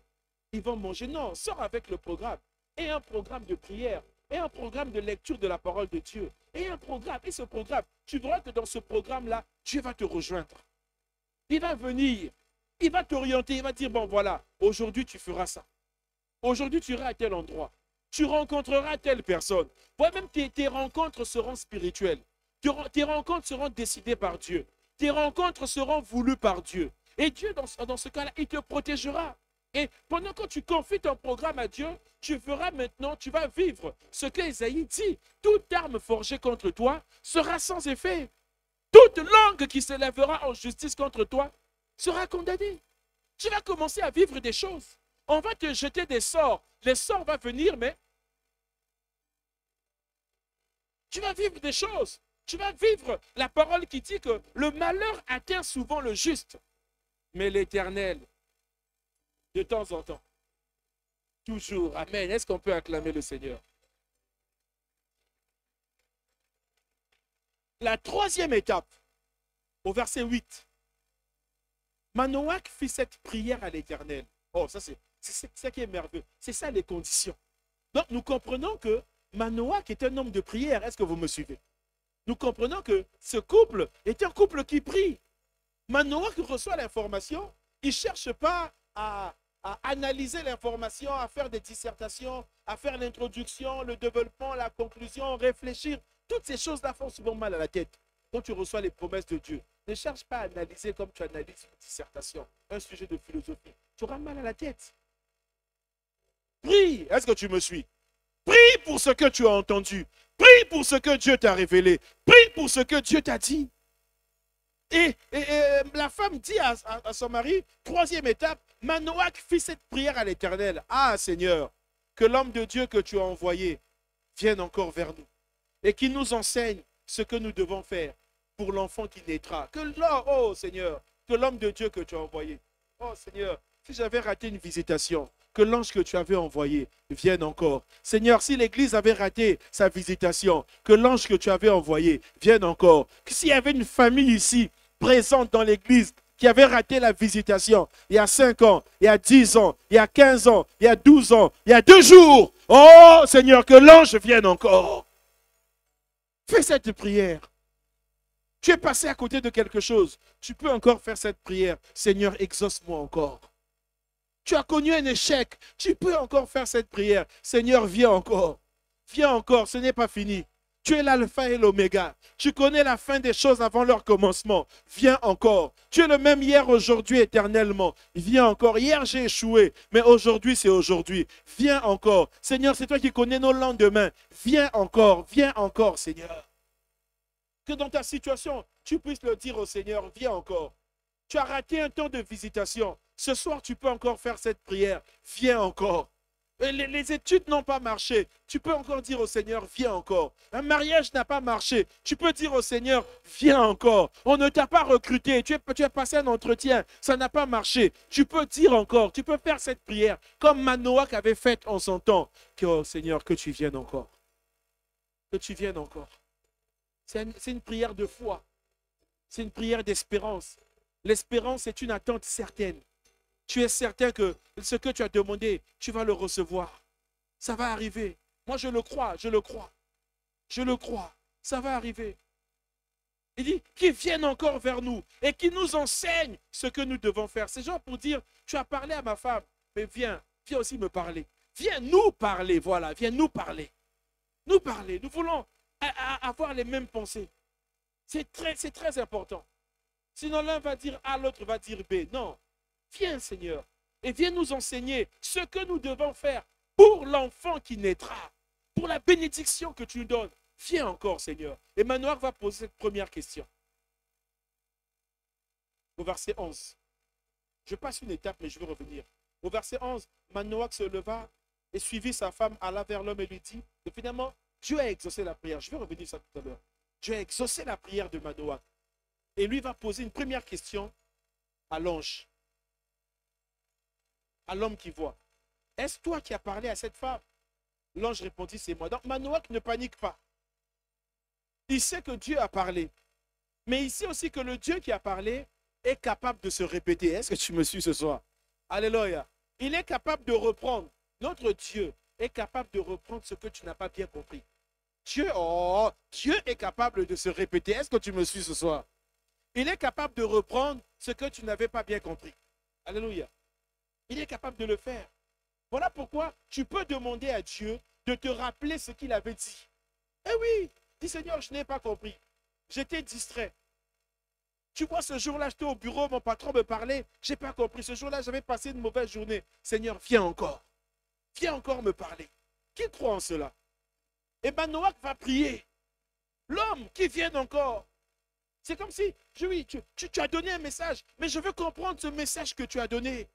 Ils vont manger. Non, sors avec le programme. Et un programme de prière. Et un programme de lecture de la parole de Dieu. Et un programme. Et ce programme, tu verras que dans ce programme-là, Dieu va te rejoindre. Il va venir. Il va t'orienter. Il va dire, bon voilà, aujourd'hui tu feras ça. Aujourd'hui tu iras à tel endroit. Tu rencontreras telle personne. Voilà, même tes rencontres seront spirituelles. Tes rencontres seront décidées par Dieu. Tes rencontres seront voulues par Dieu. Et Dieu, dans ce cas-là, il te protégera. Et pendant que tu confies ton programme à Dieu, tu feras maintenant, tu vas vivre ce qu'Ésaïe dit. Toute arme forgée contre toi sera sans effet. Toute langue qui se lèvera en justice contre toi sera condamnée. Tu vas commencer à vivre des choses. On va te jeter des sorts. Les sorts vont venir, mais tu vas vivre des choses. Tu vas vivre la parole qui dit que le malheur atteint souvent le juste. Mais l'Éternel, de temps en temps, toujours. Amen. Est-ce qu'on peut acclamer le Seigneur? La troisième étape, au verset 8. Manoach fit cette prière à l'Éternel. Oh, ça c'est ça qui est merveilleux. C'est ça les conditions. Donc nous comprenons que Manoach est un homme de prière. Est-ce que vous me suivez? Nous comprenons que ce couple est un couple qui prie. Manoach reçoit l'information. Il ne cherche pas à analyser l'information, à faire des dissertations, à faire l'introduction, le développement, la conclusion, réfléchir. Toutes ces choses-là font souvent mal à la tête. Quand tu reçois les promesses de Dieu, ne cherche pas à analyser comme tu analyses une dissertation, un sujet de philosophie. Tu auras mal à la tête. Prie. Est-ce que tu me suis? Prie pour ce que tu as entendu. Prie pour ce que Dieu t'a révélé. Prie pour ce que Dieu t'a dit. Et la femme dit à son mari, troisième étape, Manoach fit cette prière à l'Éternel. Ah Seigneur, que l'homme de Dieu que tu as envoyé vienne encore vers nous et qu'il nous enseigne ce que nous devons faire pour l'enfant qui naîtra. Oh Seigneur, que l'homme de Dieu que tu as envoyé. Oh Seigneur, si j'avais raté une visitation, que l'ange que tu avais envoyé vienne encore. Seigneur, si l'église avait raté sa visitation, que l'ange que tu avais envoyé vienne encore. Que s'il y avait une famille ici, présente dans l'église, qui avait raté la visitation il y a 5 ans, il y a 10 ans, il y a 15 ans, il y a 12 ans, il y a 2 jours. Oh Seigneur, que l'ange vienne encore. Fais cette prière. Tu es passé à côté de quelque chose. Tu peux encore faire cette prière. Seigneur, exauce-moi encore. Tu as connu un échec. Tu peux encore faire cette prière. Seigneur, viens encore. Viens encore, ce n'est pas fini. Tu es l'alpha et l'oméga. Tu connais la fin des choses avant leur commencement. Viens encore. Tu es le même hier, aujourd'hui, éternellement. Viens encore. Hier, j'ai échoué, mais aujourd'hui, c'est aujourd'hui. Viens encore. Seigneur, c'est toi qui connais nos lendemains. Viens encore, Seigneur. Que dans ta situation, tu puisses le dire au Seigneur, viens encore. Tu as raté un temps de visitation. Ce soir, tu peux encore faire cette prière. Viens encore. Les études n'ont pas marché. Tu peux encore dire au Seigneur, viens encore. Un mariage n'a pas marché. Tu peux dire au Seigneur, viens encore. On ne t'a pas recruté. Tu as passé un entretien. Ça n'a pas marché. Tu peux dire encore. Tu peux faire cette prière comme Manoach avait fait en son temps. Que, oh Seigneur, que tu viennes encore. Que tu viennes encore. C'est une prière de foi. C'est une prière d'espérance. L'espérance est une attente certaine. Tu es certain que ce que tu as demandé, tu vas le recevoir. Ça va arriver. Moi, je le crois, je le crois. Je le crois. Ça va arriver. Il dit qu'ils viennent encore vers nous et qu'ils nous enseignent ce que nous devons faire. C'est genre pour dire, tu as parlé à ma femme, mais viens aussi me parler. Viens nous parler, voilà, viens nous parler. Nous parler. Nous voulons avoir les mêmes pensées. C'est très important. Sinon, l'un va dire A, l'autre va dire B. Non. Viens, Seigneur, et viens nous enseigner ce que nous devons faire pour l'enfant qui naîtra, pour la bénédiction que tu nous donnes. Viens encore, Seigneur. Et Manoach va poser cette première question. Au verset 11. Je passe une étape, mais je vais revenir. Au verset 11, Manoach se leva et suivit sa femme, alla vers l'homme et lui dit, et finalement, Dieu a exaucé la prière. Je vais revenir sur ça tout à l'heure. Dieu a exaucé la prière de Manoach. Et lui va poser une première question à l'ange. À l'homme qui voit. Est-ce toi qui as parlé à cette femme? L'ange répondit, c'est moi. Donc Manoach ne panique pas. Il sait que Dieu a parlé. Mais il sait aussi que le Dieu qui a parlé est capable de se répéter. Est-ce que tu me suis ce soir? Alléluia. Il est capable de reprendre. Notre Dieu est capable de reprendre ce que tu n'as pas bien compris. Dieu est capable de se répéter. Est-ce que tu me suis ce soir? Il est capable de reprendre ce que tu n'avais pas bien compris. Alléluia. Il est capable de le faire. Voilà pourquoi tu peux demander à Dieu de te rappeler ce qu'il avait dit. Eh oui, dis Seigneur, je n'ai pas compris. J'étais distrait. Tu vois, ce jour-là, j'étais au bureau, mon patron me parlait. Je n'ai pas compris. Ce jour-là, j'avais passé une mauvaise journée. Seigneur, viens encore. Viens encore me parler. Qui croit en cela? Et Manoach va prier. L'homme qui vient encore. C'est comme si, oui, tu as donné un message, mais je veux comprendre ce message que tu as donné.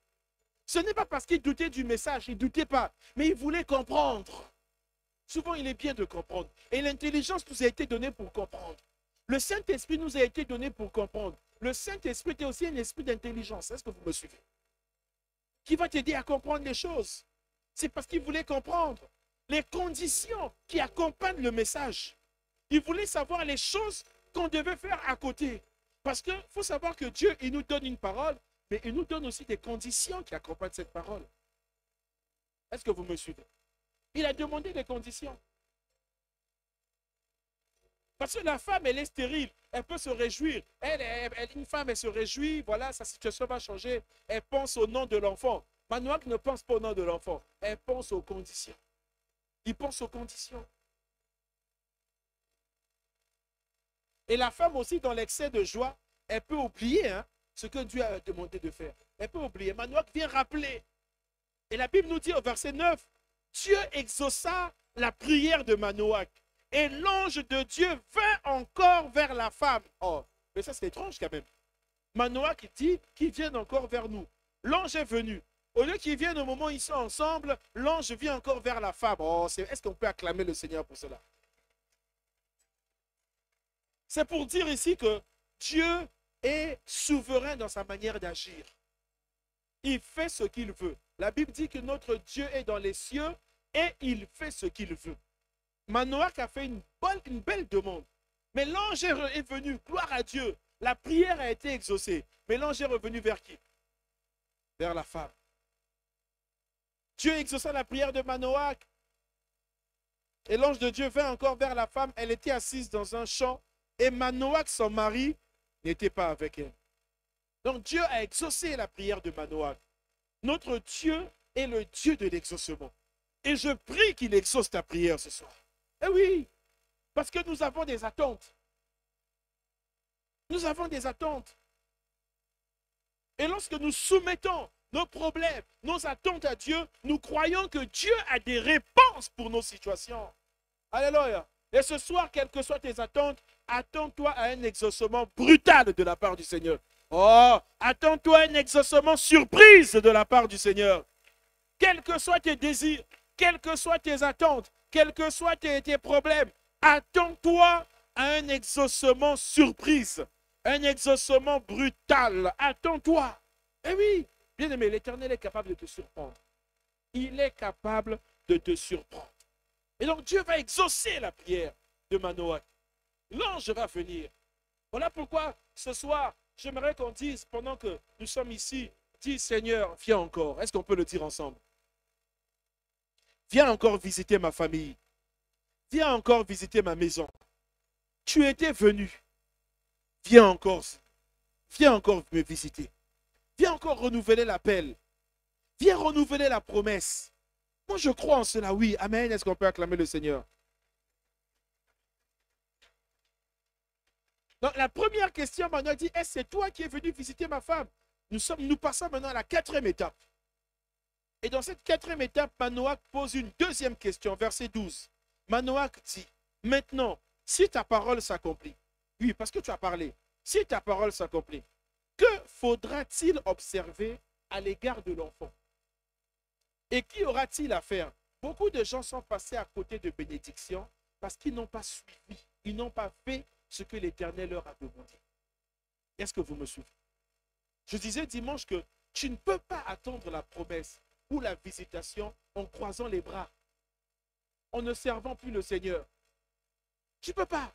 Ce n'est pas parce qu'il doutait du message, il ne doutait pas, mais il voulait comprendre. Souvent, il est bien de comprendre. Et l'intelligence nous a été donnée pour comprendre. Le Saint-Esprit nous a été donné pour comprendre. Le Saint-Esprit est aussi un esprit d'intelligence. Est-ce que vous me suivez? Qui va t'aider à comprendre les choses. C'est parce qu'il voulait comprendre les conditions qui accompagnent le message. Il voulait savoir les choses qu'on devait faire à côté. Parce qu'il faut savoir que Dieu, il nous donne une parole, mais il nous donne aussi des conditions qui accompagnent cette parole. Est-ce que vous me suivez? Il a demandé des conditions. Parce que la femme, elle est stérile. Elle peut se réjouir. Une femme, elle se réjouit. Voilà, sa situation va changer. Elle pense au nom de l'enfant. Manoach ne pense pas au nom de l'enfant. Elle pense aux conditions. Il pense aux conditions. Et la femme aussi, dans l'excès de joie, elle peut oublier ce que Dieu a demandé de faire. Elle peut oublier. Manoach vient rappeler. Et la Bible nous dit au verset 9, Dieu exauça la prière de Manoach. Et l'ange de Dieu vint encore vers la femme. Oh, mais ça c'est étrange quand même. Manoach dit qu'il vienne encore vers nous. L'ange est venu. Au lieu qu'il vienne au moment où ils sont ensemble, l'ange vient encore vers la femme. Oh, est-ce qu'on peut acclamer le Seigneur pour cela? C'est pour dire ici que Dieu est souverain dans sa manière d'agir. Il fait ce qu'il veut. La Bible dit que notre Dieu est dans les cieux et il fait ce qu'il veut. Manoach a fait une belle demande. Mais l'ange est venu, gloire à Dieu. La prière a été exaucée. Mais l'ange est revenu vers qui? Vers la femme. Dieu exauça la prière de Manoach. Et l'ange de Dieu vint encore vers la femme. Elle était assise dans un champ. Et Manoach, son mari, n'était pas avec elle. Donc Dieu a exaucé la prière de Manoach. Notre Dieu est le Dieu de l'exaucement. Et je prie qu'il exauce ta prière ce soir. Eh oui, parce que nous avons des attentes. Nous avons des attentes. Et lorsque nous soumettons nos problèmes, nos attentes à Dieu, nous croyons que Dieu a des réponses pour nos situations. Alléluia. Et ce soir, quelles que soient tes attentes, attends-toi à un exaucement brutal de la part du Seigneur. Oh, attends-toi à un exaucement surprise de la part du Seigneur. Quels que soient tes désirs, quelles que soient tes attentes, quels que soient tes problèmes, attends-toi à un exaucement surprise, un exaucement brutal. Attends-toi. Eh oui, bien aimé, l'Éternel est capable de te surprendre. Il est capable de te surprendre. Et donc Dieu va exaucer la prière de Manoach. L'ange va venir. Voilà pourquoi ce soir, j'aimerais qu'on dise, pendant que nous sommes ici, dis Seigneur, viens encore. Est-ce qu'on peut le dire ensemble? Viens encore visiter ma famille. Viens encore visiter ma maison. Tu étais venu. Viens encore me visiter. Viens encore renouveler l'appel. Viens renouveler la promesse. Moi, je crois en cela, oui. Amen. Est-ce qu'on peut acclamer le Seigneur? Donc, la première question, Manoach dit, est-ce que c'est toi qui es venu visiter ma femme? Nous passons maintenant à la 4e étape. Et dans cette 4e étape, Manoach pose une deuxième question, verset 12. Manoach dit, maintenant, si ta parole s'accomplit, oui, parce que tu as parlé, si ta parole s'accomplit, que faudra-t-il observer à l'égard de l'enfant? Et qu'y aura-t-il à faire? Beaucoup de gens sont passés à côté de bénédiction parce qu'ils n'ont pas suivi, ils n'ont pas fait ce que l'Éternel leur a demandé. Est-ce que vous me suivez? Je disais dimanche que tu ne peux pas attendre la promesse ou la visitation en croisant les bras, en ne servant plus le Seigneur. Tu ne peux pas.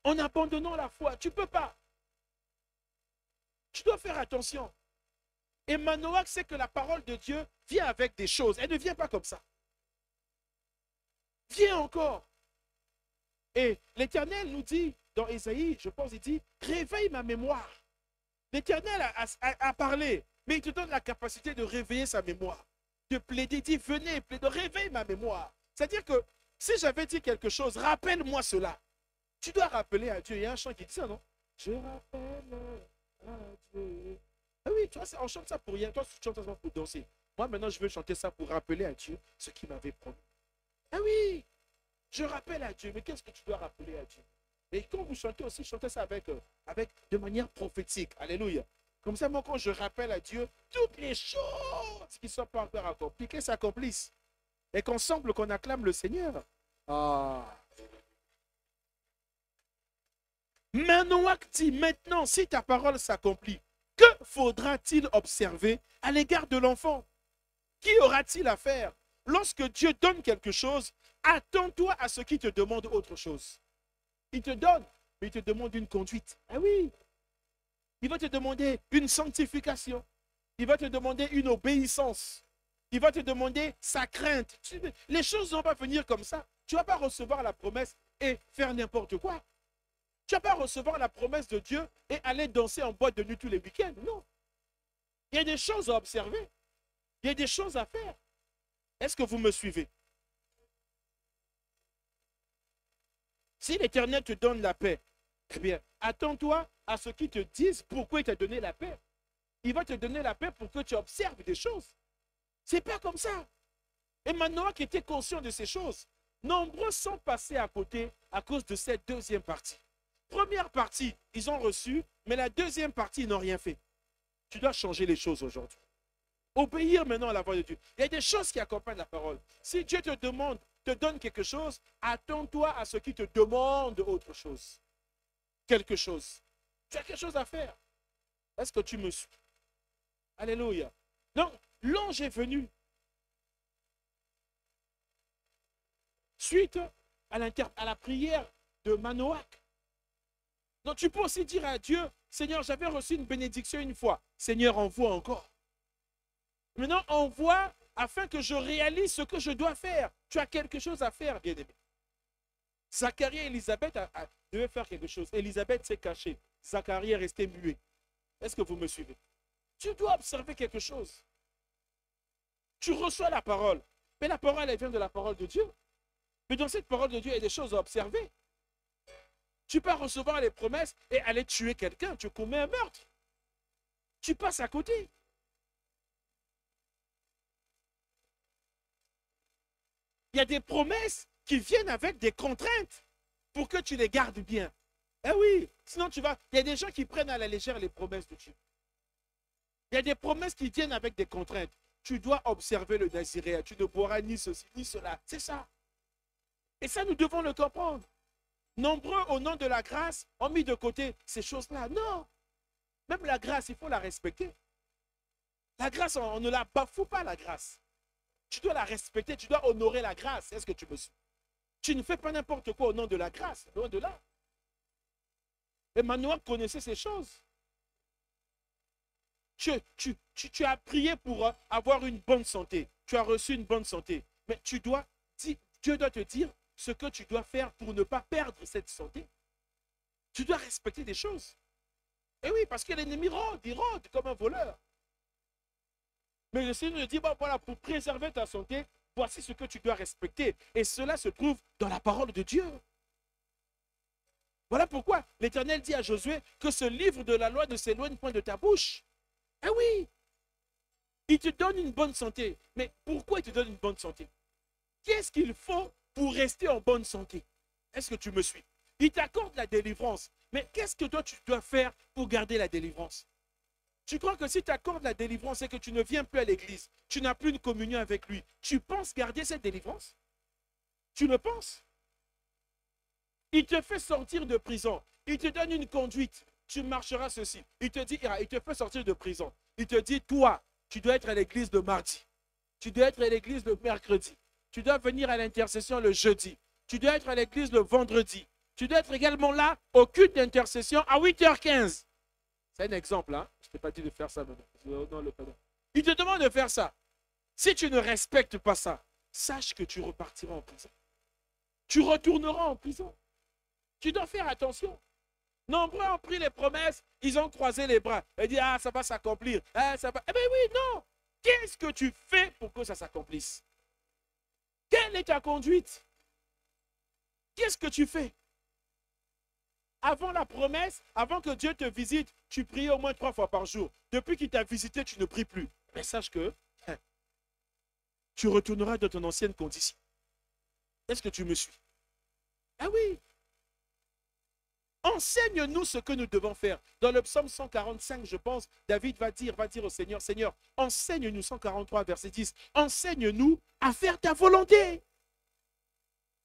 En abandonnant la foi, tu ne peux pas. Tu dois faire attention. Et Manoach sait que la parole de Dieu vient avec des choses. Elle ne vient pas comme ça. Viens encore. Et l'Éternel nous dit, dans Ésaïe, je pense, il dit, réveille ma mémoire. L'Éternel a parlé, mais il te donne la capacité de réveiller sa mémoire. De plaider, il dit, venez, plaide, réveille ma mémoire. C'est-à-dire que si j'avais dit quelque chose, rappelle-moi cela. Tu dois rappeler à Dieu. Il y a un chant qui dit ça, non? Je rappelle à Dieu. Ah oui, tu vois, on chante ça pour rien. Toi, tu chantes ça pour danser. Moi, maintenant, je veux chanter ça pour rappeler à Dieu ce qu'il m'avait promis. Ah oui, je rappelle à Dieu. Mais qu'est-ce que tu dois rappeler à Dieu? Et quand vous chantez aussi, chantez ça de manière prophétique. Alléluia. Comme ça, moi, quand je rappelle à Dieu, toutes les choses qui ne sont pas encore accomplies, qu'elles s'accomplissent. Et qu'ensemble, qu'on acclame le Seigneur. Ah. Manoach dit maintenant, si ta parole s'accomplit, que faudra-t-il observer à l'égard de l'enfant? Qui aura-t-il à faire? Lorsque Dieu donne quelque chose, attends-toi à ce qu'il te demande autre chose. Il te donne, mais il te demande une conduite. Ah oui. Il va te demander une sanctification. Il va te demander une obéissance. Il va te demander sa crainte. Les choses ne vont pas venir comme ça. Tu ne vas pas recevoir la promesse et faire n'importe quoi. Tu ne vas pas recevoir la promesse de Dieu et aller danser en boîte de nuit tous les week-ends. Non. Il y a des choses à observer. Il y a des choses à faire. Est-ce que vous me suivez? Si l'Éternel te donne la paix, eh bien, attends-toi à ce qu'il te dise pourquoi il t'a donné la paix. Il va te donner la paix pour que tu observes des choses. Ce n'est pas comme ça. Et Manoach était conscient de ces choses. Nombreux sont passés à côté à cause de cette deuxième partie. Première partie, ils ont reçu, mais la deuxième partie, ils n'ont rien fait. Tu dois changer les choses aujourd'hui. Obéir maintenant à la voix de Dieu. Il y a des choses qui accompagnent la parole. Si Dieu te demande, te donne quelque chose, attends-toi à ce qu'il te demande autre chose. Quelque chose. Tu as quelque chose à faire. Est-ce que tu me suis? Alléluia. Donc, l'ange est venu. Suite à la prière de Manoach. Donc, tu peux aussi dire à Dieu, Seigneur, j'avais reçu une bénédiction une fois. Seigneur, envoie encore. Maintenant, envoie afin que je réalise ce que je dois faire. Tu as quelque chose à faire, bien-aimé. Zacharie et Élisabeth devaient faire quelque chose. Élisabeth s'est cachée. Zacharie est resté muet. Est-ce que vous me suivez? Tu dois observer quelque chose. Tu reçois la parole. Mais la parole, elle vient de la parole de Dieu. Mais dans cette parole de Dieu, il y a des choses à observer. Tu peux recevoir les promesses et aller tuer quelqu'un. Tu commets un meurtre. Tu passes à côté. Il y a des promesses qui viennent avec des contraintes pour que tu les gardes bien. Eh oui, sinon tu vas... Il y a des gens qui prennent à la légère les promesses de Dieu. Il y a des promesses qui viennent avec des contraintes. Tu dois observer le naziréat. Tu ne boiras ni ceci, ni cela. C'est ça. Et ça, nous devons le comprendre. Nombreux, au nom de la grâce, ont mis de côté ces choses-là. Non. Même la grâce, il faut la respecter. La grâce, on ne la bafoue pas, la grâce. Tu dois la respecter, tu dois honorer la grâce. Est-ce que tu me suis? Tu ne fais pas n'importe quoi au nom de la grâce, loin de là. Et Manoach connaissait ces choses. Tu as prié pour avoir une bonne santé. Tu as reçu une bonne santé. Mais Dieu doit te dire ce que tu dois faire pour ne pas perdre cette santé. Tu dois respecter des choses. Et oui, parce que l'ennemi rôde, il rôde comme un voleur. Mais le Seigneur nous dit, bon, voilà, pour préserver ta santé, voici ce que tu dois respecter. Et cela se trouve dans la parole de Dieu. Voilà pourquoi l'Éternel dit à Josué que ce livre de la loi ne s'éloigne point de ta bouche. Ah oui, il te donne une bonne santé. Mais pourquoi il te donne une bonne santé? Qu'est-ce qu'il faut pour rester en bonne santé? Est-ce que tu me suis? Il t'accorde la délivrance. Mais qu'est-ce que toi tu dois faire pour garder la délivrance? Tu crois que si tu accordes la délivrance et que tu ne viens plus à l'église, tu n'as plus une communion avec lui, tu penses garder cette délivrance? Tu le penses? Il te fait sortir de prison. Il te donne une conduite. Tu marcheras ceci. Il te dit, il te fait sortir de prison. Il te dit, toi, tu dois être à l'église le mardi. Tu dois être à l'église le mercredi. Tu dois venir à l'intercession le jeudi. Tu dois être à l'église le vendredi. Tu dois être également là au culte d'intercession à 8h15. C'est un exemple, hein? Je ne t'ai pas dit de faire ça maintenant. Non, le pardon. Il te demande de faire ça. Si tu ne respectes pas ça, sache que tu repartiras en prison. Tu retourneras en prison. Tu dois faire attention. Nombreux ont pris les promesses, ils ont croisé les bras. Ils disent, ah, ça va s'accomplir. Ah, ça va... Eh bien oui, non. Qu'est-ce que tu fais pour que ça s'accomplisse? Quelle est ta conduite? Qu'est-ce que tu fais? Avant la promesse, avant que Dieu te visite, tu priais au moins 3 fois par jour. Depuis qu'il t'a visité, tu ne pries plus. Mais sache que tu retourneras dans ton ancienne condition. Est-ce que tu me suis? Ah oui. Enseigne-nous ce que nous devons faire. Dans le psaume 145, je pense, David va dire au Seigneur, Seigneur, enseigne-nous, 143, verset 10, enseigne-nous à faire ta volonté.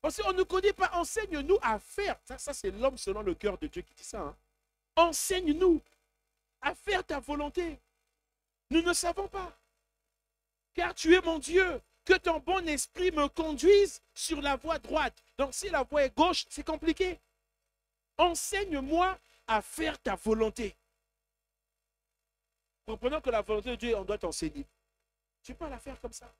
Parce qu'on ne connaît pas, enseigne-nous à faire. Ça c'est l'homme selon le cœur de Dieu qui dit ça. Hein. Enseigne-nous à faire ta volonté. Nous ne savons pas. Car tu es mon Dieu. Que ton bon esprit me conduise sur la voie droite. Donc si la voie est gauche, c'est compliqué. Enseigne-moi à faire ta volonté. Comprenons que la volonté de Dieu, on doit t'enseigner. Tu peux pas la faire comme ça.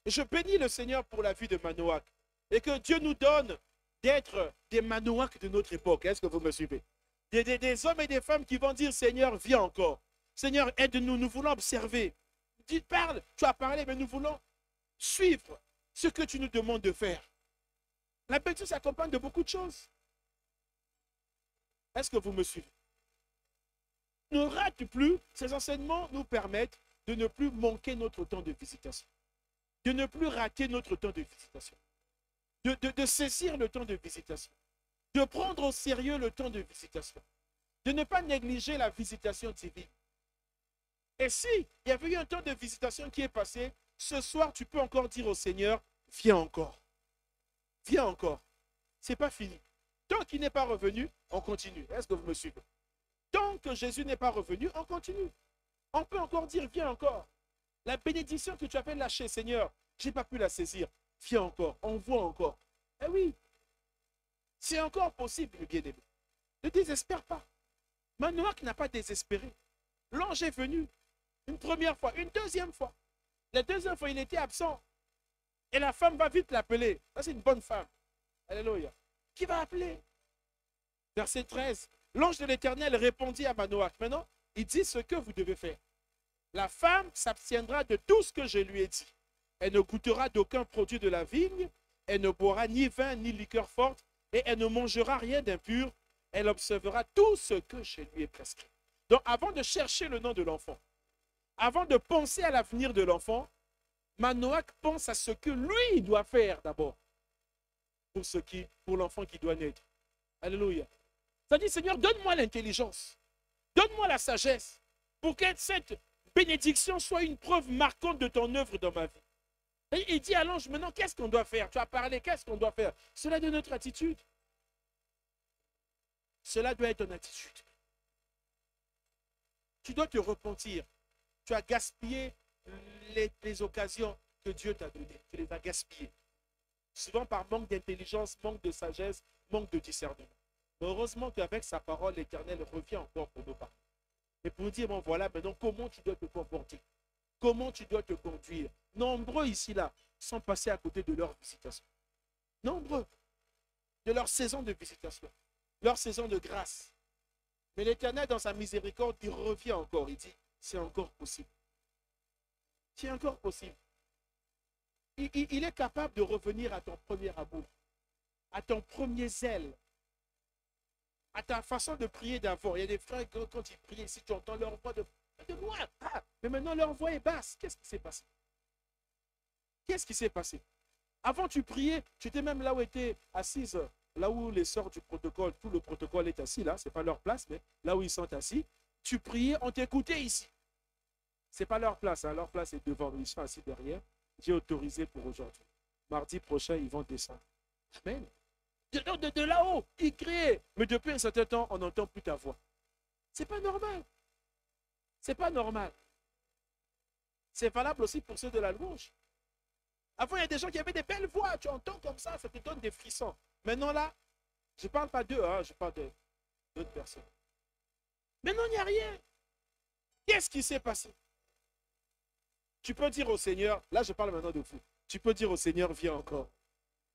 Je bénis le Seigneur pour la vie de Manoach. Et que Dieu nous donne d'être des Manoach de notre époque. Est-ce que vous me suivez? Des hommes et des femmes qui vont dire, Seigneur, viens encore. Seigneur, aide-nous, nous voulons observer. Tu parles, tu as parlé, mais nous voulons suivre ce que tu nous demandes de faire. La bénédiction s'accompagne de beaucoup de choses. Est-ce que vous me suivez? Ne rate plus, ces enseignements nous permettent de ne plus manquer notre temps de visitation. De ne plus rater notre temps de visitation. De saisir le temps de visitation. De prendre au sérieux le temps de visitation. De ne pas négliger la visitation divine. Et si il y avait eu un temps de visitation qui est passé, ce soir, tu peux encore dire au Seigneur, viens encore. Viens encore. Ce n'est pas fini. Tant qu'il n'est pas revenu, on continue. Est-ce que vous me suivez? Tant que Jésus n'est pas revenu, on continue. On peut encore dire, viens encore. La bénédiction que tu avais lâchée, Seigneur, je n'ai pas pu la saisir. Viens encore, on voit encore. Eh oui, c'est encore possible, bien-aimé. Ne désespère pas. Manoach n'a pas désespéré. L'ange est venu une première fois, une deuxième fois. La deuxième fois, il était absent. Et la femme va vite l'appeler. Ça, c'est une bonne femme. Alléluia. Qui va appeler? Verset 13. L'ange de l'Éternel répondit à Manoach. Maintenant, il dit ce que vous devez faire. La femme s'abstiendra de tout ce que je lui ai dit. Elle ne goûtera d'aucun produit de la vigne. Elle ne boira ni vin ni liqueur forte. Et elle ne mangera rien d'impur. Elle observera tout ce que je lui ai prescrit. Donc, avant de chercher le nom de l'enfant, avant de penser à l'avenir de l'enfant, Manoach pense à ce que lui doit faire d'abord pour l'enfant qui doit naître. Alléluia. Ça dit, Seigneur, donne-moi l'intelligence, donne-moi la sagesse pour que cette bénédiction soit une preuve marquante de ton œuvre dans ma vie. Et il dit à l'ange, maintenant, qu'est-ce qu'on doit faire? Tu as parlé, qu'est-ce qu'on doit faire? Cela doit être notre attitude. Cela doit être ton attitude. Tu dois te repentir. Tu as gaspillé les occasions que Dieu t'a données. Tu les as gaspillées. Souvent par manque d'intelligence, manque de sagesse, manque de discernement. Mais heureusement qu'avec sa parole, l'Éternel revient encore pour nous parler. Et pour nous dire, bon voilà, maintenant, comment tu dois te comporter? Comment tu dois te conduire? Nombreux ici, là, sont passés à côté de leur visitation. Nombreux. De leur saison de visitation. Leur saison de grâce. Mais l'Éternel, dans sa miséricorde, il revient encore. Il dit, c'est encore possible. C'est encore possible. Il est capable de revenir à ton premier amour, à ton premier zèle, à ta façon de prier d'avant. Il y a des frères, quand ils prient, si tu entends leur voix de loin, mais maintenant leur voix est basse. Qu'est-ce qui s'est passé? Qu'est-ce qui s'est passé? Avant, tu priais, tu étais même là où était assise, là où les sœurs du protocole, tout le protocole est assis là, ce n'est pas leur place, mais là où ils sont assis, tu priais, on t'écoutait ici. Ce n'est pas leur place, hein. Leur place est devant, ils sont assis derrière. J'ai autorisé pour aujourd'hui. Mardi prochain, ils vont descendre. Amen. De là-haut, ils criaient. Mais depuis un certain temps, on n'entend plus ta voix. Ce n'est pas normal. Ce n'est pas normal. C'est valable aussi pour ceux de la louange. Avant, il y a des gens qui avaient des belles voix. Tu entends comme ça te donne des frissons. Maintenant, là, je ne parle pas d'eux, hein, je parle d'autres personnes. Maintenant, il n'y a rien. Qu'est-ce qui s'est passé? Tu peux dire au Seigneur, là je parle maintenant de vous, tu peux dire au Seigneur, viens encore.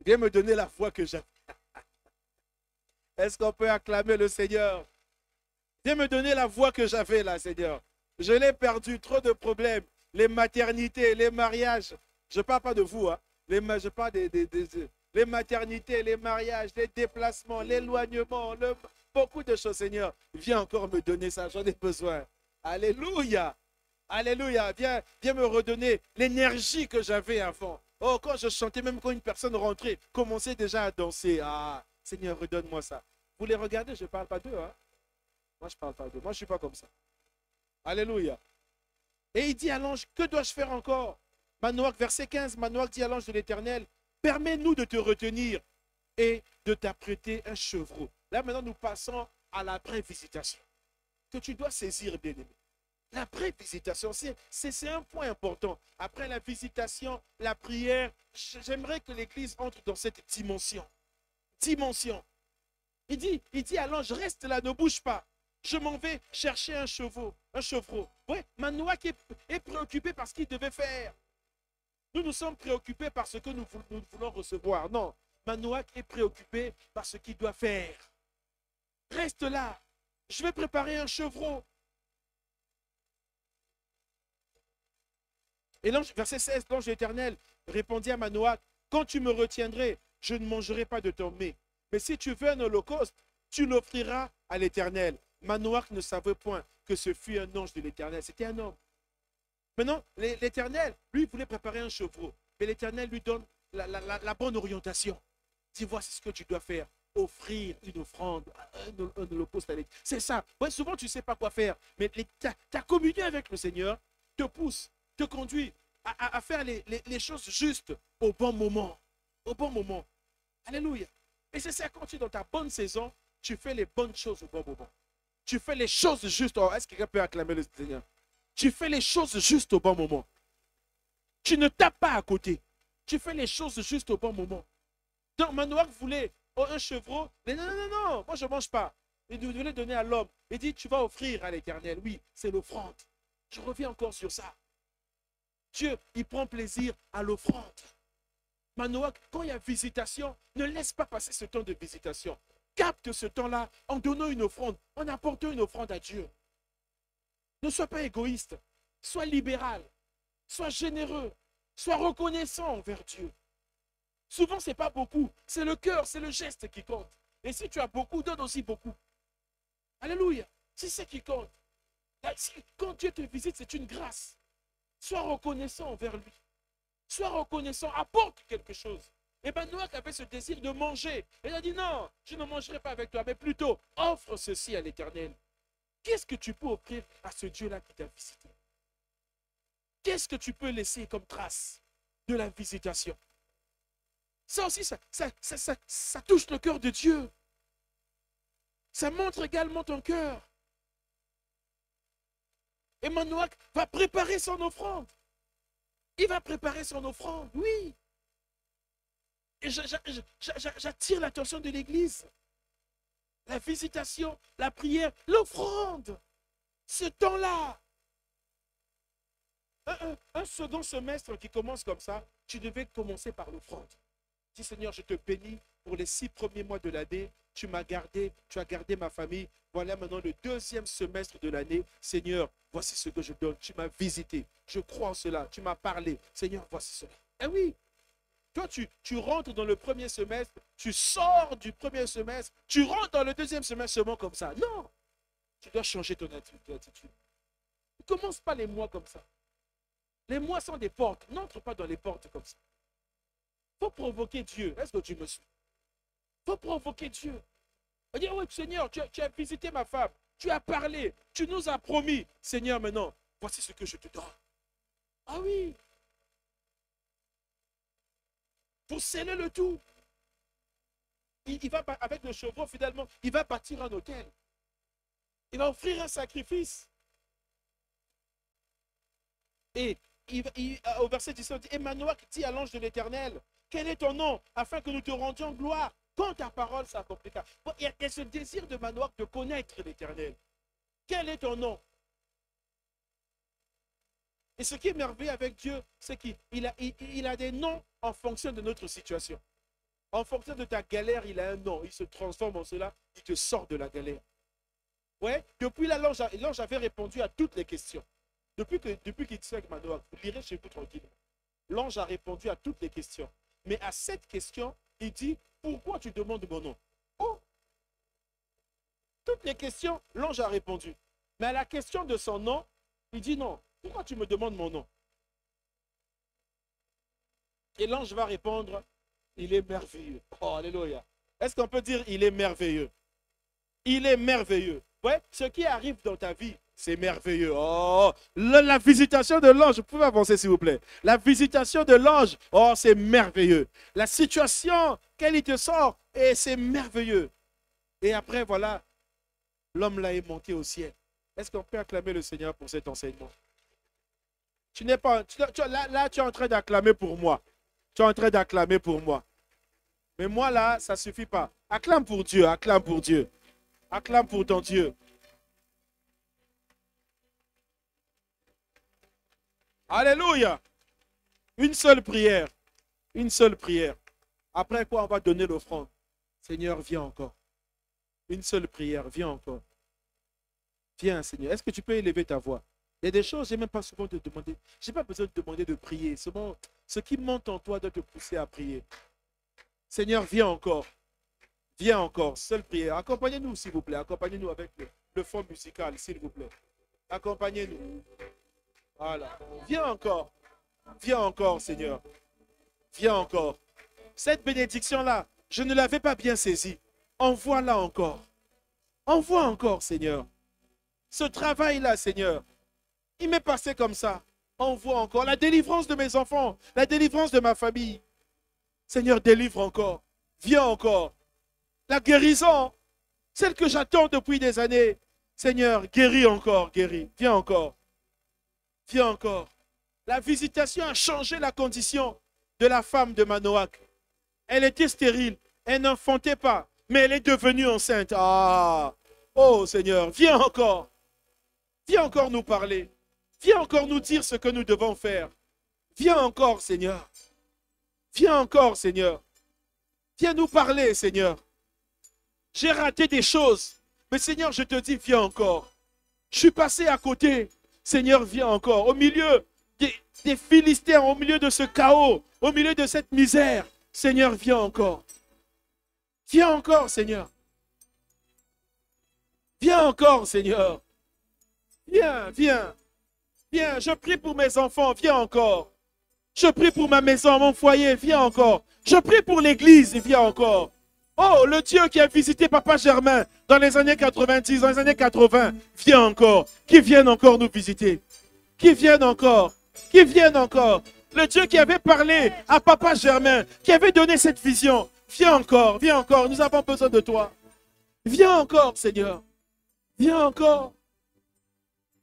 Viens me donner la foi que j'avais. Est-ce qu'on peut acclamer le Seigneur? Viens me donner la voix que j'avais là, Seigneur. Je l'ai perdu, trop de problèmes. Les maternités, les mariages. Je ne parle pas de vous, hein. Je parle les maternités, les mariages, les déplacements, l'éloignement, beaucoup de choses, Seigneur. Viens encore me donner ça, j'en ai besoin. Alléluia. Alléluia. Viens me redonner l'énergie que j'avais avant. Oh, quand je chantais, même quand une personne rentrait, commençait déjà à danser. Ah, Seigneur, redonne-moi ça. Vous les regardez, je ne parle pas d'eux. Hein? Moi, je ne parle pas d'eux. Moi, je ne suis pas comme ça. Alléluia. Et il dit à l'ange, que dois-je faire encore? Manoach, verset 15, Manoach dit à l'ange de l'Éternel, permets-nous de te retenir et de t'apprêter un chevreau. Là, maintenant, nous passons à la prévisitation que tu dois saisir, bien-aimé. La prévisitation, c'est un point important. Après la visitation, la prière, j'aimerais que l'Église entre dans cette dimension. Il dit à l'ange, reste là, ne bouge pas. Je m'en vais chercher un chevreau. Ouais, Manoach est préoccupé par ce qu'il devait faire. Nous sommes préoccupés par ce que nous voulons recevoir. Non, Manoach est préoccupé par ce qu'il doit faire. Reste là. Je vais préparer un chevreau. Et l'ange, verset 16, l'ange éternel répondit à Manoach, quand tu me retiendrais, je ne mangerai pas de ton mets. Mais si tu veux un holocauste, tu l'offriras à l'Éternel. Manoach ne savait point que ce fut un ange de l'Éternel. C'était un homme. Maintenant, l'Éternel, lui, voulait préparer un chevreau. Mais l'Éternel lui donne la bonne orientation. Dis, voici ce que tu dois faire. Offrir une offrande, un holocauste à l'Éternel. C'est ça. Ouais, souvent, tu ne sais pas quoi faire. Mais ta communion avec le Seigneur te pousse, te conduit à faire les choses justes au bon moment. Au bon moment. Alléluia. Et c'est ça, quand tu es dans ta bonne saison, tu fais les bonnes choses au bon moment. Tu fais les choses justes. Oh, est-ce que quelqu'un peut acclamer le Seigneur? Tu fais les choses justes au bon moment. Tu ne tapes pas à côté. Tu fais les choses justes au bon moment. Donc, Manoach voulait un chevreau. Mais non, non, non, non, moi je ne mange pas. Il voulait donner à l'homme. Il dit, tu vas offrir à l'Éternel. Oui, c'est l'offrande. Je reviens encore sur ça. Dieu, il prend plaisir à l'offrande. Manoach, quand il y a visitation, ne laisse pas passer ce temps de visitation. Capte ce temps-là en donnant une offrande, en apportant une offrande à Dieu. Ne sois pas égoïste, sois libéral, sois généreux, sois reconnaissant envers Dieu. Souvent, ce n'est pas beaucoup, c'est le cœur, c'est le geste qui compte. Et si tu as beaucoup, donne aussi beaucoup. Alléluia, c'est ce qui compte. Quand Dieu te visite, c'est une grâce. Sois reconnaissant envers lui. Sois reconnaissant, apporte quelque chose. Et Manoach avait ce désir de manger. Il a dit non, je ne mangerai pas avec toi, mais plutôt offre ceci à l'Éternel. Qu'est-ce que tu peux offrir à ce Dieu-là qui t'a visité? Qu'est-ce que tu peux laisser comme trace de la visitation? Ça aussi, ça touche le cœur de Dieu. Ça montre également ton cœur. Et Manoach va préparer son offrande. Il va préparer son offrande, oui. Et j'attire l'attention de l'Église. La visitation, la prière, l'offrande. Ce temps-là. Un second semestre qui commence comme ça, tu devais commencer par l'offrande. Dis Seigneur, je te bénis pour les 6 premiers mois de l'année. Tu m'as gardé, tu as gardé ma famille. Voilà maintenant le deuxième semestre de l'année. Seigneur, voici ce que je donne. Tu m'as visité. Je crois en cela. Tu m'as parlé. Seigneur, voici cela. Eh oui. Toi, tu rentres dans le premier semestre, tu sors du premier semestre, tu rentres dans le deuxième semestre seulement comme ça. Non. Tu dois changer ton attitude. Ne commence pas les mois comme ça. Les mois sont des portes. N'entre pas dans les portes comme ça. Il faut provoquer Dieu. Est-ce que tu me suis? Il faut provoquer Dieu. On dit, oui, Seigneur, tu as visité ma femme. Tu as parlé. Tu nous as promis. Seigneur, maintenant, voici ce que je te donne. Ah oui. Pour sceller le tout. Il va, avec le chevreau, finalement, il va bâtir un autel. Il va offrir un sacrifice. Et au verset 17, on dit, et Manoach dit à l'ange de l'Éternel, quel est ton nom, afin que nous te rendions gloire, quand ta parole s'accomplira. Il y a ce désir de Manoach de connaître l'Éternel. Quel est ton nom? Et ce qui est merveilleux avec Dieu, c'est qu'il a des noms en fonction de notre situation. En fonction de ta galère, il a un nom. Il se transforme en cela, il te sort de la galère. Ouais, depuis là, l'ange avait répondu à toutes les questions. Depuis qu'il disait avec Manoach, vous lirez chez vous tranquille. L'ange a répondu à toutes les questions. Mais à cette question, Il dit, pourquoi tu demandes mon nom? Oh, toutes les questions, l'ange a répondu. Mais à la question de son nom, il dit non. Pourquoi tu me demandes mon nom? Et l'ange va répondre, il est merveilleux. Oh, alléluia. Est-ce qu'on peut dire, il est merveilleux? Il est merveilleux. Ouais, ce qui arrive dans ta vie, c'est merveilleux. Oh, la visitation de l'ange, vous pouvez avancer s'il vous plaît. La visitation de l'ange, oh, c'est merveilleux. La situation qu'elle il te sort, et c'est merveilleux. Et après, voilà, l'homme là est monté au ciel. Est-ce qu'on peut acclamer le Seigneur pour cet enseignement? Tu n'es pas, là, tu es en train d'acclamer pour moi. Tu es en train d'acclamer pour moi. Mais moi, là, ça ne suffit pas. Acclame pour Dieu, acclame pour Dieu. Acclame pour ton Dieu. Alléluia. Une seule prière. Une seule prière. Après quoi, on va donner l'offrande. Seigneur, viens encore. Une seule prière, viens encore. Viens, Seigneur. Est-ce que tu peux élever ta voix? Il y a des choses, je n'ai même pas souvent de demander. Je n'ai pas besoin de demander de prier. Seulement, ce qui monte en toi doit te pousser à prier. Seigneur, viens encore. Viens encore. Seule prière. Accompagnez-nous, s'il vous plaît. Accompagnez-nous avec le fond musical, s'il vous plaît. Accompagnez-nous. Voilà. Viens encore. Viens encore, Seigneur. Viens encore. Cette bénédiction-là, je ne l'avais pas bien saisie. Envoie-la encore. Envoie encore, Seigneur. Ce travail-là, Seigneur, il m'est passé comme ça. Envoie encore la délivrance de mes enfants, la délivrance de ma famille. Seigneur, délivre encore. Viens encore. La guérison, celle que j'attends depuis des années. Seigneur, guéris encore, guéris. Viens encore. Viens encore. La visitation a changé la condition de la femme de Manoach. Elle était stérile. Elle n'enfantait pas. Mais elle est devenue enceinte. Ah! Oh Seigneur, viens encore. Viens encore nous parler. Viens encore nous dire ce que nous devons faire. Viens encore, Seigneur. Viens encore, Seigneur. Viens nous parler, Seigneur. J'ai raté des choses. Mais Seigneur, je te dis, viens encore. Je suis passé à côté. Seigneur, viens encore. Au milieu des Philistins, au milieu de ce chaos, au milieu de cette misère. Seigneur, viens encore. Viens encore, Seigneur. Viens encore, Seigneur. Viens, viens. Viens, je prie pour mes enfants, viens encore. Je prie pour ma maison, mon foyer, viens encore. Je prie pour l'église, viens encore. Oh, le Dieu qui a visité Papa Germain dans les années 90, dans les années 80, viens encore. Qui vienne encore nous visiter. Qui vienne encore. Qui vienne encore. Le Dieu qui avait parlé à Papa Germain, qui avait donné cette vision. Viens encore, viens encore. Nous avons besoin de toi. Viens encore, Seigneur. Viens encore.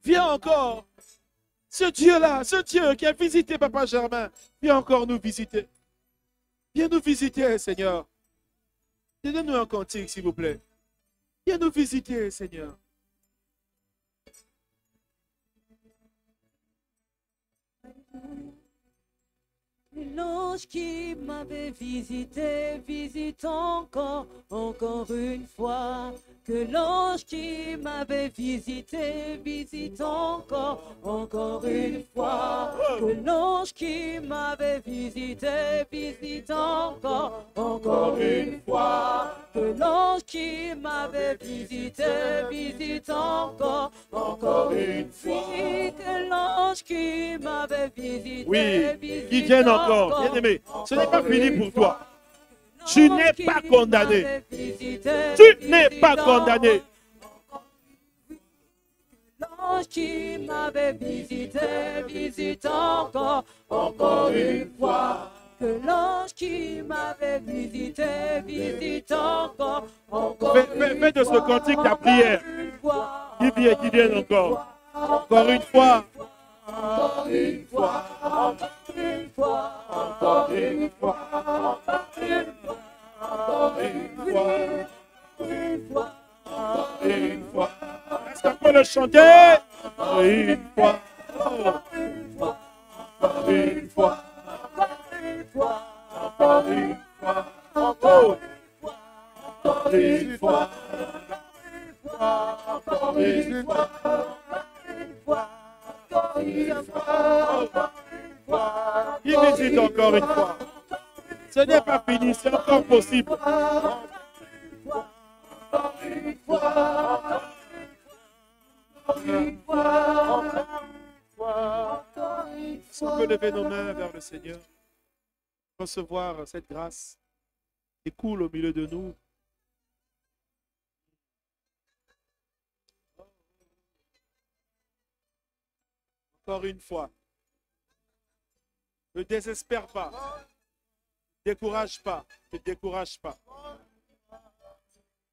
Viens encore. Ce Dieu-là, ce Dieu qui a visité Papa Germain, viens encore nous visiter. Viens nous visiter, Seigneur. Donnez-nous un cantique, s'il vous plaît. Viens nous visiter, Seigneur. L'ange qui m'avait visité, visite encore, encore une fois. Que l'ange qui m'avait visité, visite encore, encore une fois. Que l'ange qui m'avait visité, visite encore, encore une fois. Que l'ange qui m'avait visité, visite encore, encore une fois. Que l'ange qui m'avait visité, Oui, qui vienne encore. Bien-aimé, ce n'est pas fini pour toi. Tu n'es pas condamné. Tu n'es pas condamné. L'ange qui m'avait visité, visite encore, encore une fois. Que l'ange qui m'avait visité, visite encore, encore une fois. Fais de ce cantique ta prière. Qui vienne encore. Encore une fois. Encore une fois, encore une fois, encore une fois, encore une fois, encore une fois, une fois, encore une fois. Est-ce qu'on peut le chanter? Encore une fois. Encore une fois, encore une fois, encore une fois, encore une fois, encore une fois, encore une fois, Il visite encore une fois. Ce n'est pas fini, c'est encore possible. Si on peut lever nos mains vers le Seigneur, recevoir cette grâce qui coule au milieu de nous. Encore une fois, ne désespère pas, décourage pas, ne décourage pas.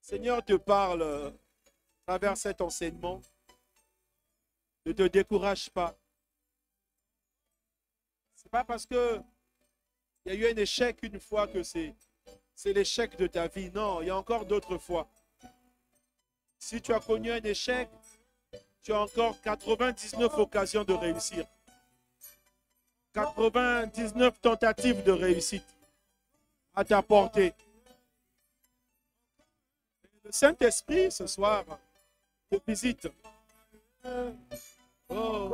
Seigneur te parle à travers cet enseignement. Ne te décourage pas. C'est pas parce que il y a eu un échec une fois que c'est l'échec de ta vie. Non, il y a encore d'autres fois. Si tu as connu un échec, tu as encore 99 occasions de réussir. 99 tentatives de réussite à ta portée. Le Saint-Esprit, ce soir, te visite. Oh.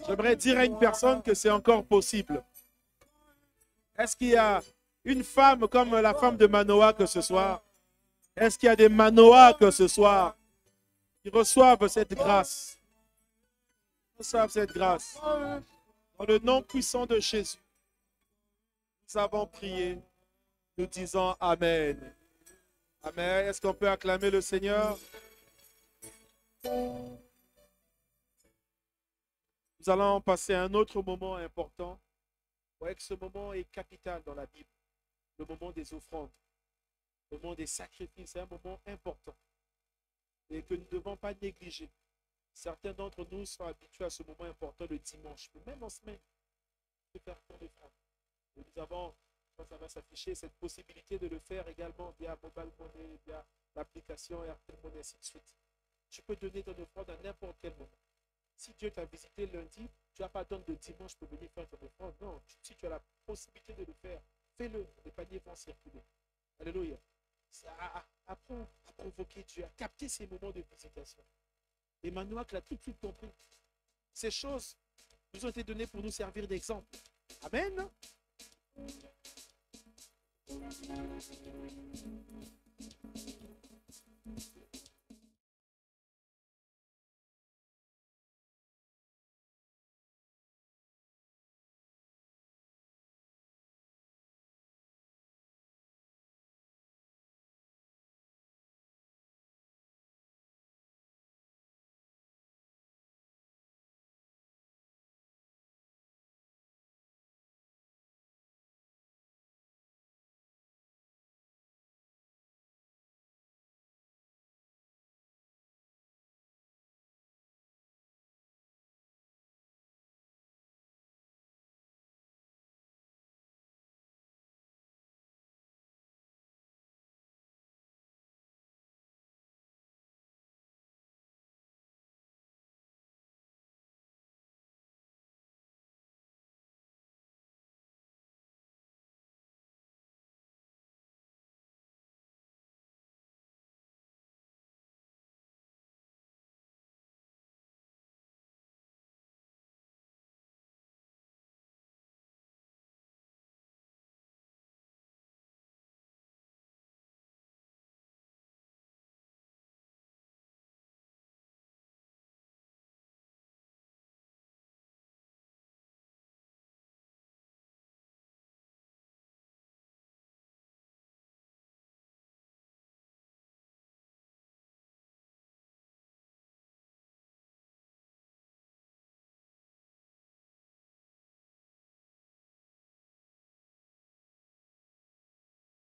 J'aimerais dire à une personne que c'est encore possible. Est-ce qu'il y a une femme comme la femme de Manoah que ce soir? Est-ce qu'il y a des Manoah que ce soir qui reçoivent cette grâce? Reçoivent cette grâce. Dans le nom puissant de Jésus, nous avons prié. Nous disons Amen. Amen. Est-ce qu'on peut acclamer le Seigneur? Nous allons passer à un autre moment important. Vous voyez que ce moment est capital dans la Bible. Le moment des offrandes. Le moment des sacrifices. C'est un moment important. Et que nous ne devons pas négliger. Certains d'entre nous sont habitués à ce moment important le dimanche. Mais même en semaine, de faire ton offrande. Nous avons, quand ça va s'afficher, cette possibilité de le faire également via Mobile Money, via l'application Airtel Money, ainsi de suite. Tu peux donner ton offrande à n'importe quel moment. Si Dieu t'a visité lundi, tu n'as pas donné de dimanche pour venir faire ton offrande. Non, si tu as la possibilité de le faire, fais-le. Les paniers vont circuler. Alléluia. Apprends à provoquer Dieu, à capter ces moments de visitation. Emmanuel l'a tout de suite compris. Ces choses nous ont été données pour nous servir d'exemple. Amen.